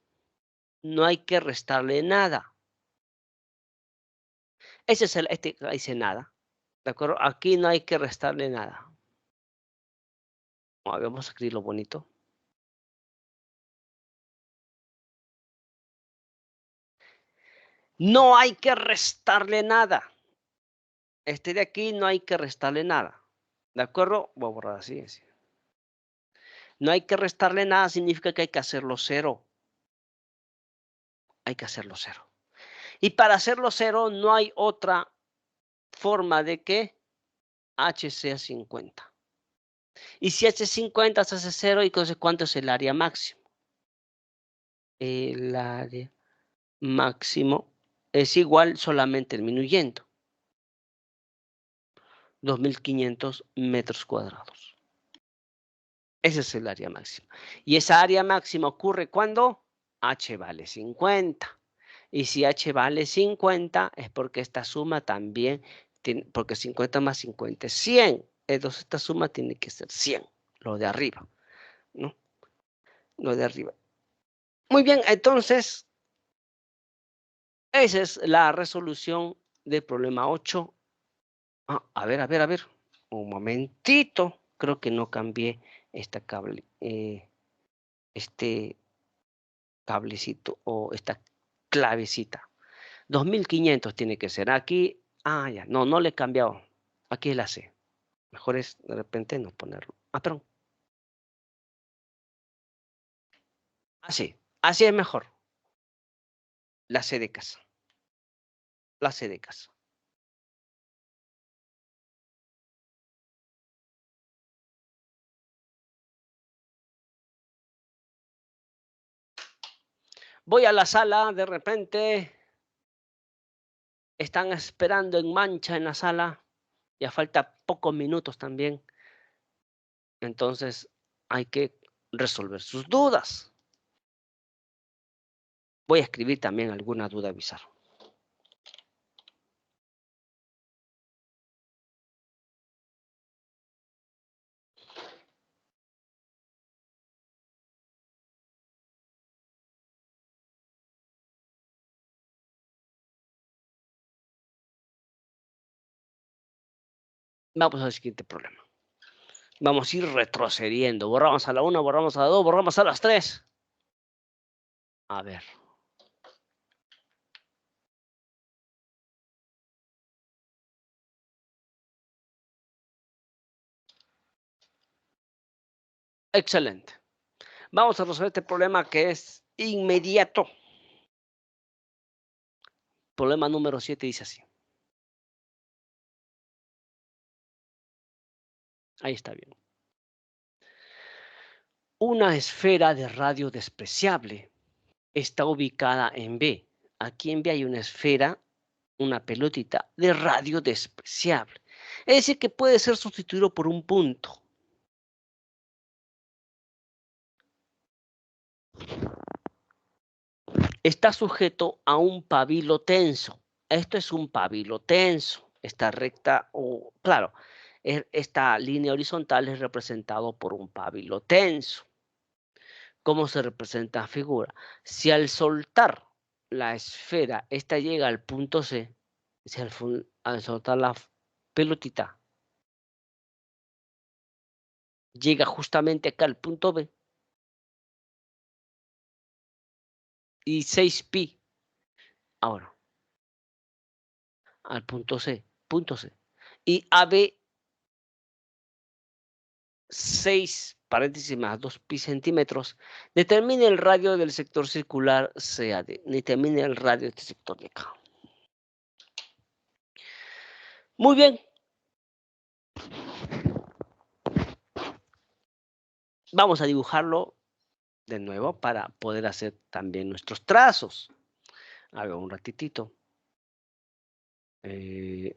no hay que restarle nada. Ese es dice nada. ¿De acuerdo? Aquí no hay que restarle nada. Vamos a escribirlo bonito. No hay que restarle nada. Este de aquí no hay que restarle nada. ¿De acuerdo? Voy a borrar así. No hay que restarle nada significa que hay que hacerlo cero. Hay que hacerlo cero. Y para hacerlo cero no hay otra forma de que h sea 50. Y si h es 50 se hace cero, y entonces ¿cuánto es el área máximo? El área máximo es igual solamente disminuyendo. 2500 metros cuadrados. Ese es el área máxima. Y esa área máxima ocurre cuando h vale 50. Y si h vale 50 es porque esta suma también, porque 50 más 50 es 100. Entonces esta suma tiene que ser 100, lo de arriba, ¿no? Lo de arriba. Muy bien, entonces, esa es la resolución del problema 8. A ver. Un momentito. Creo que no cambié este cablecito o esta clavecita. 2500 tiene que ser. Aquí, ya, no le he cambiado. Aquí es la C. Mejor es de repente no ponerlo. Perdón. Así es mejor. La C de casa. La C de casa. Voy a la sala, de repente están esperando en mancha en la sala. Ya falta pocos minutos también. Entonces hay que resolver sus dudas. Voy a escribir también alguna duda avisar. Vamos al siguiente problema. Vamos a ir retrocediendo. Borramos a la 1, borramos a la 2, borramos a las 3. A ver. Excelente. Vamos a resolver este problema que es inmediato. Problema número 7 dice así. Ahí está bien. Una esfera de radio despreciable está ubicada en B. Aquí en B hay una esfera, una pelotita de radio despreciable. Es decir, que puede ser sustituido por un punto. Está sujeto a un pabilo tenso. Esto es un pabilo tenso. Esta recta, claro, esta línea horizontal es representado por un pabilo tenso. ¿Cómo se representa la figura? Si al soltar la esfera, esta llega al punto C, si al soltar la pelotita, llega justamente acá al punto B, y 6pi. Ahora, al punto C. Y AB 6 paréntesis más 2pi centímetros, determine el radio del sector circular CAD. Determine el radio de este sector de acá. Muy bien. Vamos a dibujarlo de nuevo para poder hacer también nuestros trazos. A ver, un ratitito.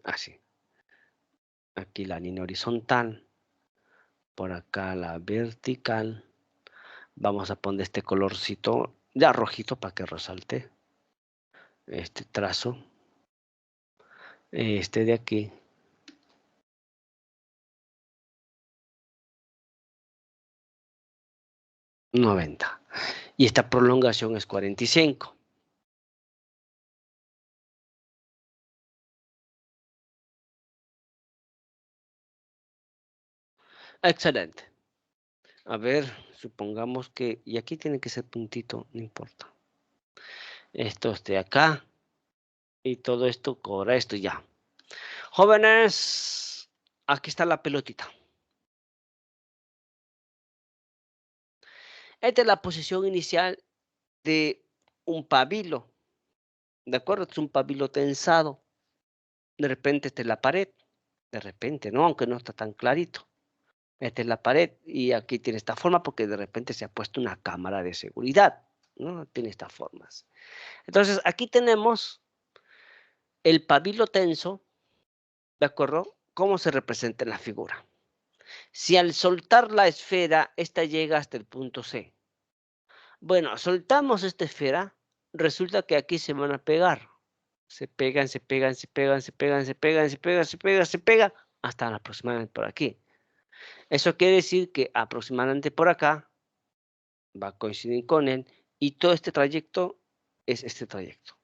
Así. Aquí la línea horizontal. Por acá la vertical. Vamos a poner este colorcito ya rojito para que resalte este trazo. Este de aquí. $90. Y esta prolongación es 45. Excelente. A ver, supongamos que, y aquí tiene que ser puntito, no importa. Esto es de acá. Y todo esto cobra esto ya. Jóvenes, aquí está la pelotita. Esta es la posición inicial de un pabilo. ¿De acuerdo? Es un pabilo tensado. De repente esta es la pared. De repente, ¿no? Aunque no está tan clarito. Esta es la pared y aquí tiene esta forma porque de repente se ha puesto una cámara de seguridad, ¿no? Tiene estas formas. Entonces, aquí tenemos el pabilo tenso, ¿de acuerdo? ¿Cómo se representa en la figura? Si al soltar la esfera, esta llega hasta el punto C. Bueno, soltamos esta esfera, resulta que aquí se van a pegar. Se pegan, se pegan, se pegan, se pegan, se pegan, se pegan, se pegan, se pegan, hasta aproximadamente por aquí. Eso quiere decir que aproximadamente por acá va a coincidir con él y todo este trayecto es este trayecto.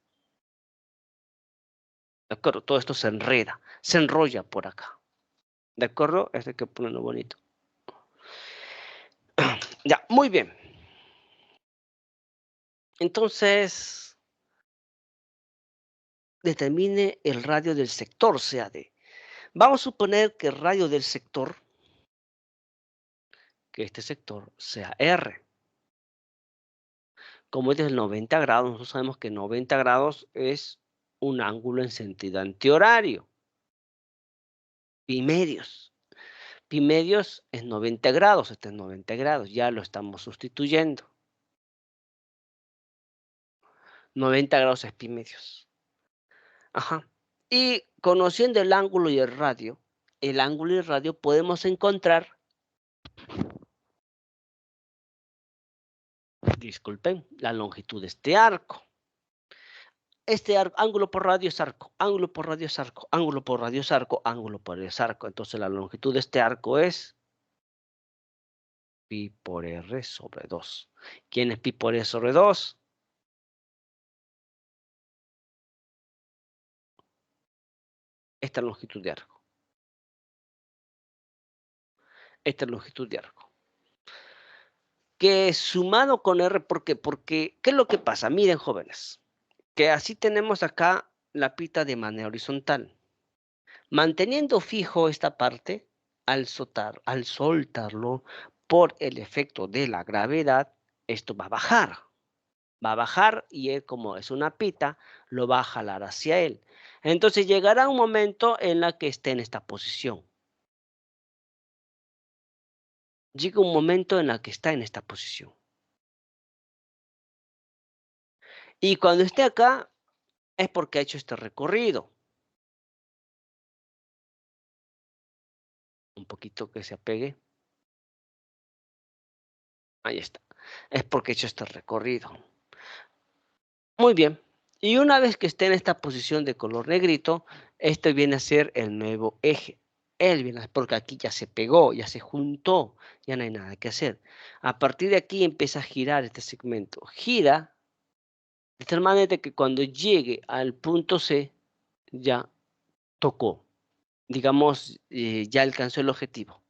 ¿De acuerdo? Todo esto se enreda, se enrolla por acá. ¿De acuerdo? Esto hay que ponerlo bonito. Ya, muy bien. Entonces, determine el radio del sector CAD. Vamos a suponer que el radio del sector, que este sector sea R. Como es del 90 grados, nosotros sabemos que 90 grados es un ángulo en sentido antihorario. Pi medios. Pi medios es 90 grados, este es 90 grados, ya lo estamos sustituyendo. 90 grados es pi medios. Ajá. Y conociendo el ángulo y el ángulo y el radio podemos encontrar, disculpen, la longitud de este arco. Este ángulo por radio es arco, ángulo por radio es arco, ángulo por radio es arco, ángulo por radio es arco. Entonces la longitud de este arco es pi por r sobre 2. ¿Quién es pi por r sobre 2? Esta longitud de arco. Esta longitud de arco. Que sumado con r, ¿por qué? Porque, ¿qué es lo que pasa? Miren, jóvenes, que así tenemos acá la pita de manera horizontal. Manteniendo fijo esta parte, al soltarlo por el efecto de la gravedad, esto va a bajar. Va a bajar y él, como es una pita, lo va a jalar hacia él. Entonces llegará un momento en la que esté en esta posición. Llega un momento en la que está en esta posición. Y cuando esté acá, es porque ha hecho este recorrido. Un poquito que se apegue. Ahí está. Es porque he hecho este recorrido. Muy bien. Y una vez que esté en esta posición de color negrito, este viene a ser el nuevo eje. Él viene porque aquí ya se pegó, ya se juntó, ya no hay nada que hacer. A partir de aquí empieza a girar este segmento. Gira de tal manera que cuando llegue al punto C, ya tocó. Digamos, ya alcanzó el objetivo.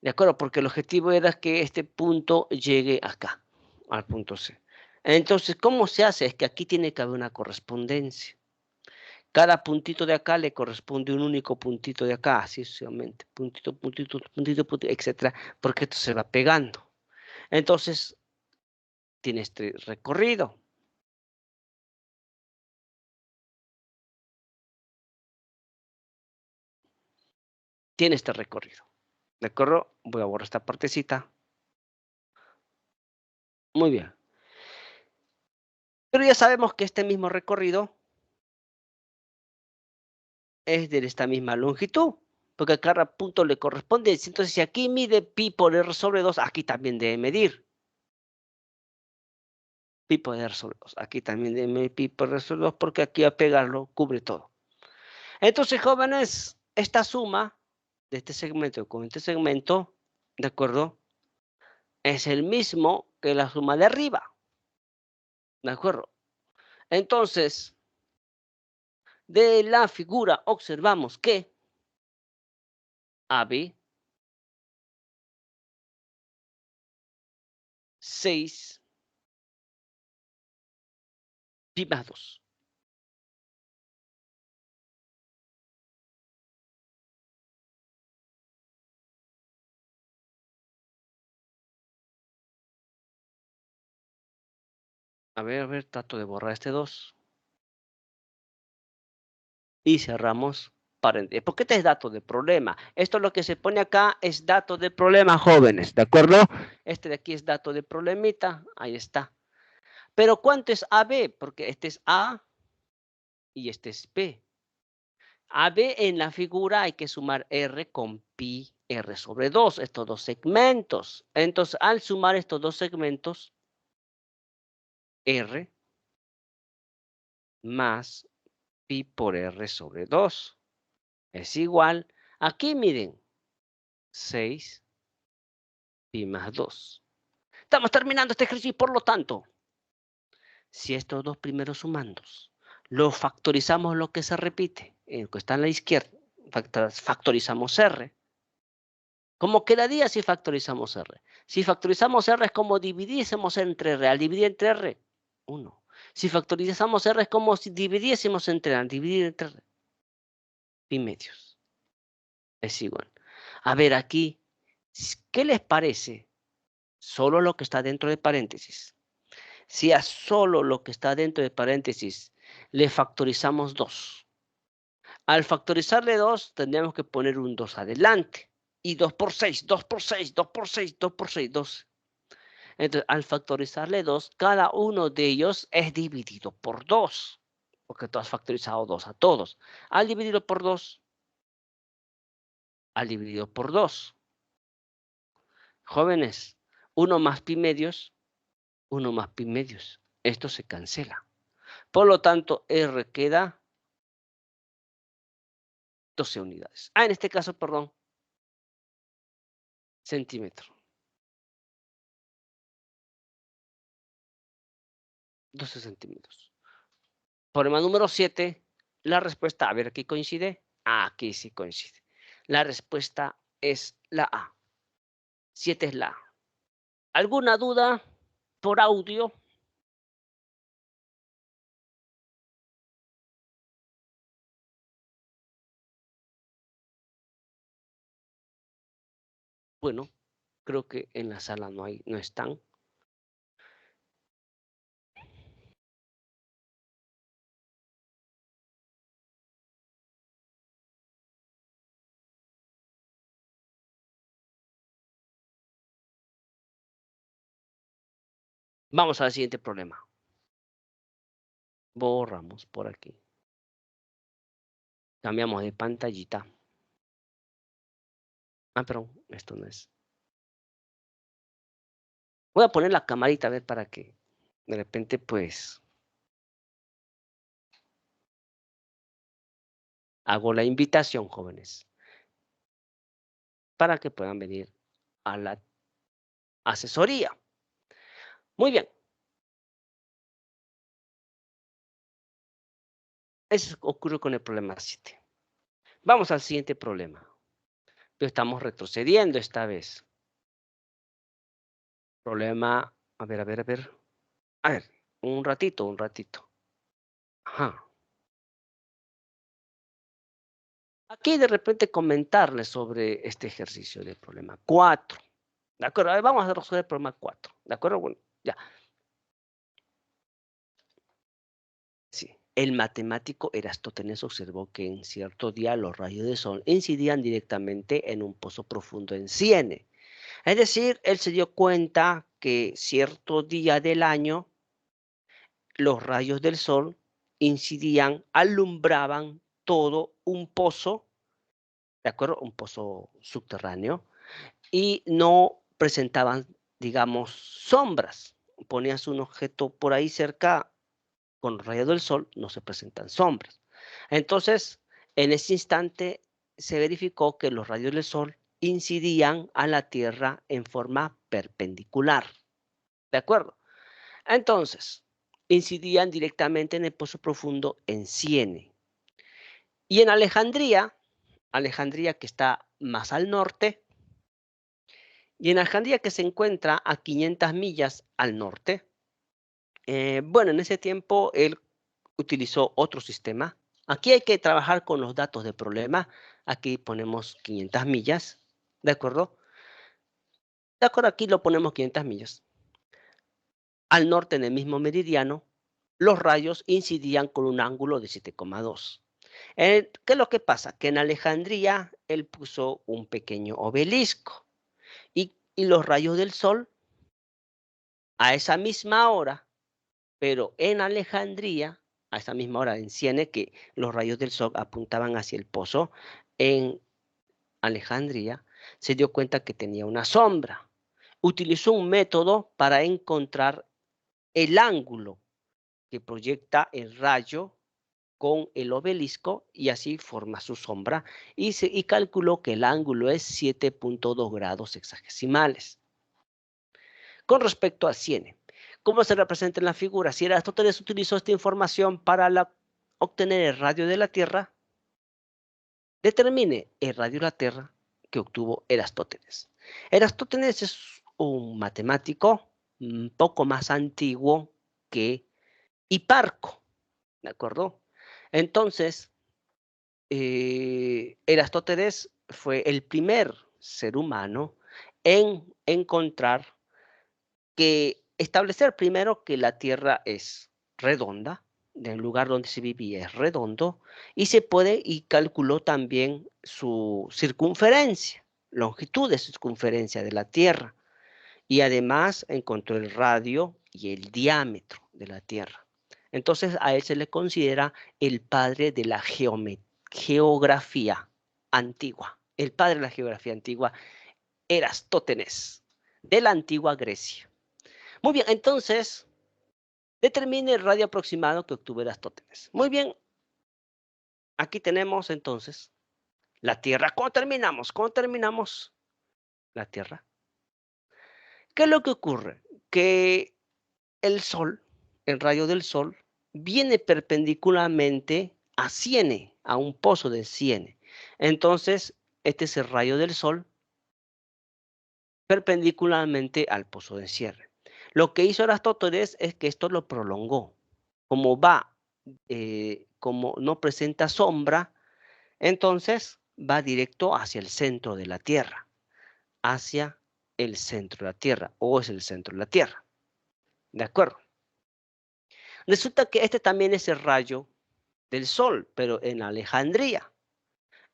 ¿De acuerdo? Porque el objetivo era que este punto llegue acá, al punto C. Entonces, ¿cómo se hace? Es que aquí tiene que haber una correspondencia. Cada puntito de acá le corresponde un único puntito de acá, así sucesivamente. Puntito, puntito, puntito, puntito, etcétera, porque esto se va pegando. Entonces, tiene este recorrido. Tiene este recorrido. ¿De acuerdo? Voy a borrar esta partecita. Muy bien. Pero ya sabemos que este mismo recorrido es de esta misma longitud, porque a cada punto le corresponde. Entonces, si aquí mide pi por r sobre 2, aquí también debe medir pi por r sobre 2. Aquí también debe medir pi por r sobre 2, porque aquí a pegarlo cubre todo. Entonces, jóvenes, esta suma de este segmento con este segmento, ¿de acuerdo? Es el mismo que la suma de arriba, ¿de acuerdo? Entonces, de la figura observamos que AB 6 pi más 2. A ver, trato de borrar este 2. Y cerramos paréntesis. Porque este es dato de problema. Esto lo que se pone acá es dato de problema, jóvenes, ¿de acuerdo? Este de aquí es dato de problemita. Ahí está. Pero ¿cuánto es AB? Porque este es A y este es B. AB en la figura hay que sumar R con pi R sobre 2, estos dos segmentos. Entonces, al sumar estos dos segmentos, R más pi por R sobre 2 es igual. Aquí miren, 6 pi más 2. Estamos terminando este ejercicio y por lo tanto, si estos dos primeros sumandos lo factorizamos lo que se repite, el que está en la izquierda, factorizamos R. ¿Cómo quedaría si factorizamos R? Si factorizamos R es como dividiésemos entre R. Al dividir entre R, 1. Si factorizamos R es como si dividiésemos entre R. Al dividir entre R, pi medios. Es igual. A ver, aquí, ¿qué les parece? Solo lo que está dentro de paréntesis. Si a solo lo que está dentro de paréntesis le factorizamos 2. Al factorizarle 2, tendríamos que poner un 2 adelante. Y 2 por 6, 2 por 6, 2 por 6, 2 por 6, 12. Entonces, al factorizarle 2, cada uno de ellos es dividido por 2. Porque tú has factorizado 2 a todos. Al dividirlo por 2, al dividido por 2. Jóvenes, 1 más pi medios, 1 más pi medios. Esto se cancela. Por lo tanto, R queda 12 unidades. En este caso, perdón, centímetro. 12 centímetros. Problema número 7. La respuesta, a ver, ¿aquí coincide? Aquí sí coincide. La respuesta es la A. 7 es la A. ¿Alguna duda por audio? Bueno, creo que en la sala no están. Vamos al siguiente problema. Borramos por aquí. Cambiamos de pantallita. Perdón, esto no es. Voy a poner la camarita a ver para que de repente pues hago la invitación, jóvenes, para que puedan venir a la asesoría. Muy bien. Eso ocurre con el problema 7. Vamos al siguiente problema. Pero estamos retrocediendo esta vez. Problema, a ver. A ver, un ratito, un ratito. Ajá. Aquí de repente comentarles sobre este ejercicio del problema 4. ¿De acuerdo? A ver, vamos a resolver el problema 4. ¿De acuerdo? Bueno, ya. Sí. El matemático Eratóstenes observó que en cierto día los rayos del sol incidían directamente en un pozo profundo en Ciene. Es decir, él se dio cuenta que cierto día del año los rayos del sol incidían, alumbraban todo un pozo, ¿de acuerdo? Un pozo subterráneo, y no presentaban, digamos, sombras. Ponías un objeto por ahí cerca con los rayos del sol, no se presentan sombras. Entonces, en ese instante se verificó que los rayos del sol incidían a la Tierra en forma perpendicular. ¿De acuerdo? Entonces, incidían directamente en el pozo profundo en Ciene. Y en Alejandría, Alejandría que está más al norte, y en Alejandría que se encuentra a 500 millas al norte, bueno, en ese tiempo él utilizó otro sistema. Aquí hay que trabajar con los datos de problema. Aquí ponemos 500 millas, ¿de acuerdo? De acuerdo, aquí lo ponemos 500 millas. Al norte, en el mismo meridiano, los rayos incidían con un ángulo de 7,2. ¿Qué es lo que pasa? Que en Alejandría él puso un pequeño obelisco y los rayos del sol a esa misma hora, pero en Alejandría, a esa misma hora en Ciene, que los rayos del sol apuntaban hacia el pozo, en Alejandría se dio cuenta que tenía una sombra. Utilizó un método para encontrar el ángulo que proyecta el rayo con el obelisco y así forma su sombra y calculó que el ángulo es 7,2 grados hexagesimales. Con respecto a Ciene, ¿cómo se representa en la figura? Si Aristóteles utilizó esta información para obtener el radio de la Tierra, determine el radio de la Tierra que obtuvo Eratóstenes. Eratóstenes es un matemático un poco más antiguo que Hiparco, ¿de acuerdo? Entonces, Eratóstenes fue el primer ser humano en encontrar establecer primero que la Tierra es redonda, del lugar donde se vivía es redondo, y calculó también su circunferencia, longitud de circunferencia de la Tierra, y además encontró el radio y el diámetro de la Tierra. Entonces a él se le considera el padre de la geografía antigua. El padre de la geografía antigua, Eratóstenes, de la antigua Grecia. Muy bien, entonces, determine el radio aproximado que obtuvo Eratóstenes. Muy bien, aquí tenemos entonces la Tierra. ¿Cómo terminamos? ¿Cómo terminamos la Tierra? ¿Qué es lo que ocurre? Que el Sol, el rayo del Sol, viene perpendicularmente a Ciene, a un pozo de Ciene. Entonces, este es el rayo del Sol perpendicularmente al pozo de cierre. Lo que hizo Aristóteles es que esto lo prolongó. Como no presenta sombra, entonces va directo hacia el centro de la Tierra, hacia el centro de la Tierra, o es el centro de la Tierra. ¿De acuerdo? Resulta que este también es el rayo del Sol, pero en Alejandría.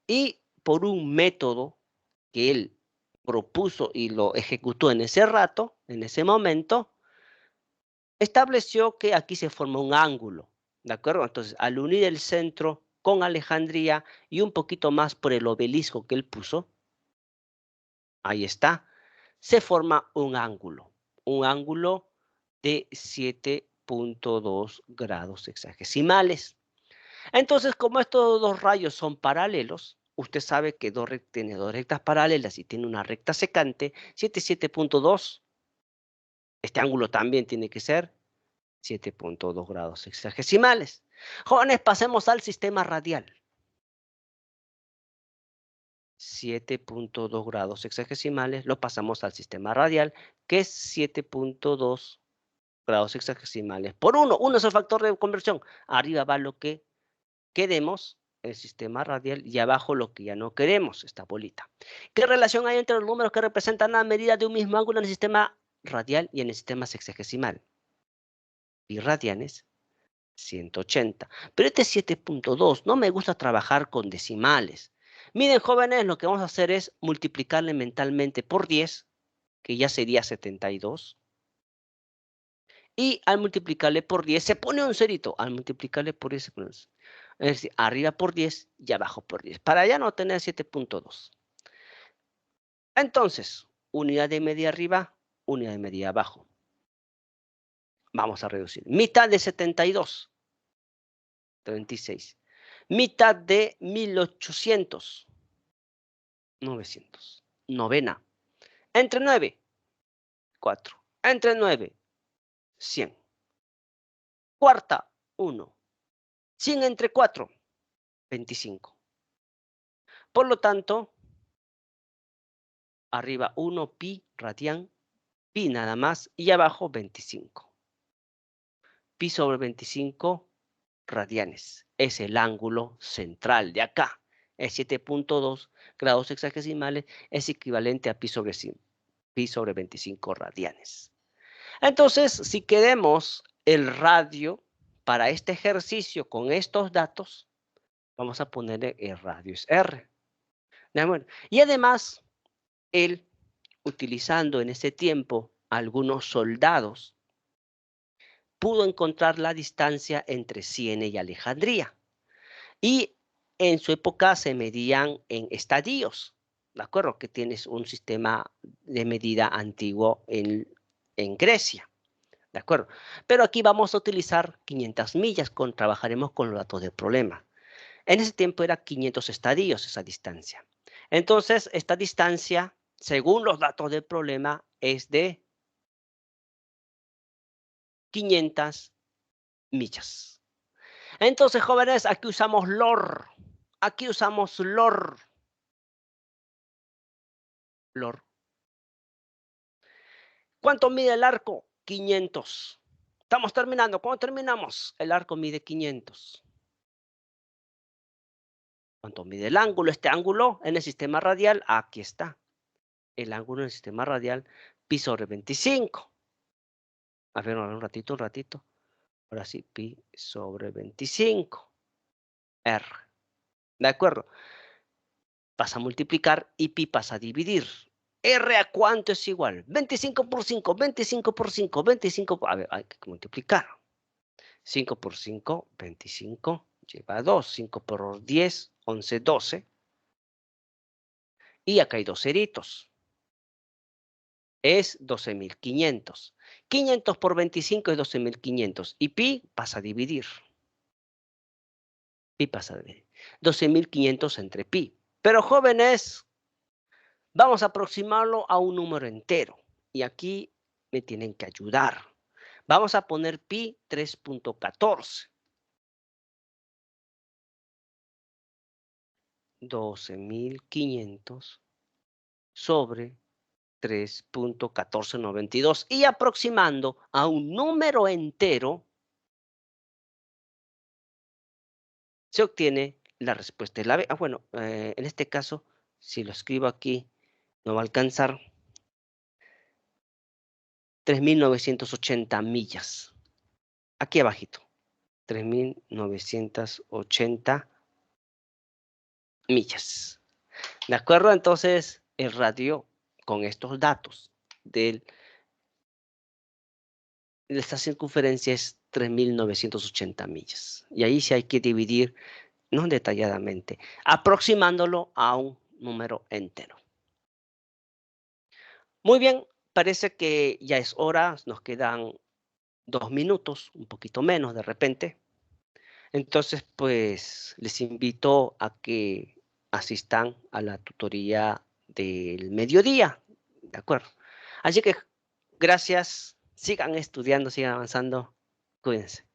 Y por un método que él propuso y lo ejecutó en ese rato, en ese momento, estableció que aquí se forma un ángulo, ¿de acuerdo? Entonces, al unir el centro con Alejandría y un poquito más por el obelisco que él puso, ahí está, se forma un ángulo de 7,2 grados hexagesimales. Entonces, como estos dos rayos son paralelos, usted sabe que tiene dos rectas paralelas y tiene una recta secante, 7,2. Este ángulo también tiene que ser 7,2 grados hexagesimales. Jóvenes, pasemos al sistema radial. 7,2 grados hexagesimales, lo pasamos al sistema radial, que es 7,2 grados sexagesimales por 1. 1 es el factor de conversión. Arriba va lo que queremos, el sistema radial, y abajo lo que ya no queremos, esta bolita. ¿Qué relación hay entre los números que representan la medida de un mismo ángulo en el sistema radial y en el sistema sexagesimal? Pi radianes, 180. Pero este es 7.2. No me gusta trabajar con decimales. Miren, jóvenes, lo que vamos a hacer es multiplicarle mentalmente por 10, que ya sería 72. Y al multiplicarle por 10 se pone un cerito. Al multiplicarle por 10 se pone un cerito. Es decir, arriba por 10 y abajo por 10. Para ya no tener 7.2. Entonces, unidad de medida arriba, unidad de medida abajo. Vamos a reducir. Mitad de 72. 36. Mitad de 1800. 900. Novena. Entre 9. 4. Entre 9. 100. Cuarta. 1. 100 entre 4. 25. Por lo tanto, arriba 1 pi radian, pi nada más, y abajo 25. Pi sobre 25 radianes. Es el ángulo central de acá. Es 7.2 grados sexagesimales, es equivalente a pi sobre 25 radianes. Entonces, si queremos el radio para este ejercicio con estos datos, vamos a ponerle el radio es R. Y además, él, utilizando en ese tiempo algunos soldados, pudo encontrar la distancia entre Siena y Alejandría. Y en su época se medían en estadios, ¿de acuerdo? Que tienes un sistema de medida antiguo en Grecia, ¿de acuerdo? Pero aquí vamos a utilizar 500 millas, trabajaremos con los datos del problema. En ese tiempo era 500 estadios esa distancia. Entonces, esta distancia, según los datos del problema, es de 500 millas. Entonces, jóvenes, aquí usamos LOR. Aquí usamos LOR. LOR. ¿Cuánto mide el arco? 500. Estamos terminando. ¿Cuándo terminamos? El arco mide 500. ¿Cuánto mide el ángulo? Este ángulo en el sistema radial, aquí está. El ángulo en el sistema radial, pi sobre 25. A ver, un ratito, un ratito. Ahora sí, pi sobre 25. R. ¿De acuerdo? Pasa a multiplicar y pi pasa a dividir. ¿R a cuánto es igual? 25 por 5, 25 por 5, 25 por... A ver, hay que multiplicar. 5 por 5, 25, lleva 2. 5 por 10, 11, 12. Y acá hay dos ceritos. Es 12.500. 500 por 25 es 12.500. Y pi pasa a dividir. Pi pasa a dividir. 12.500 entre pi. Pero jóvenes, vamos a aproximarlo a un número entero. Y aquí me tienen que ayudar. Vamos a poner pi 3.14. 12.500 sobre 3.1492. Y aproximando a un número entero, se obtiene la respuesta de la B. Bueno, en este caso, si lo escribo aquí, no va a alcanzar. 3.980 millas. Aquí abajito. 3.980 millas. ¿De acuerdo? Entonces, el radio con estos datos de esta circunferencia es 3.980 millas. Y ahí sí hay que dividir, no detalladamente, aproximándolo a un número entero. Muy bien, parece que ya es hora, nos quedan 2 minutos, un poquito menos de repente. Entonces, pues, les invito a que asistan a la tutoría del mediodía, ¿de acuerdo? Así que, gracias, sigan estudiando, sigan avanzando, cuídense.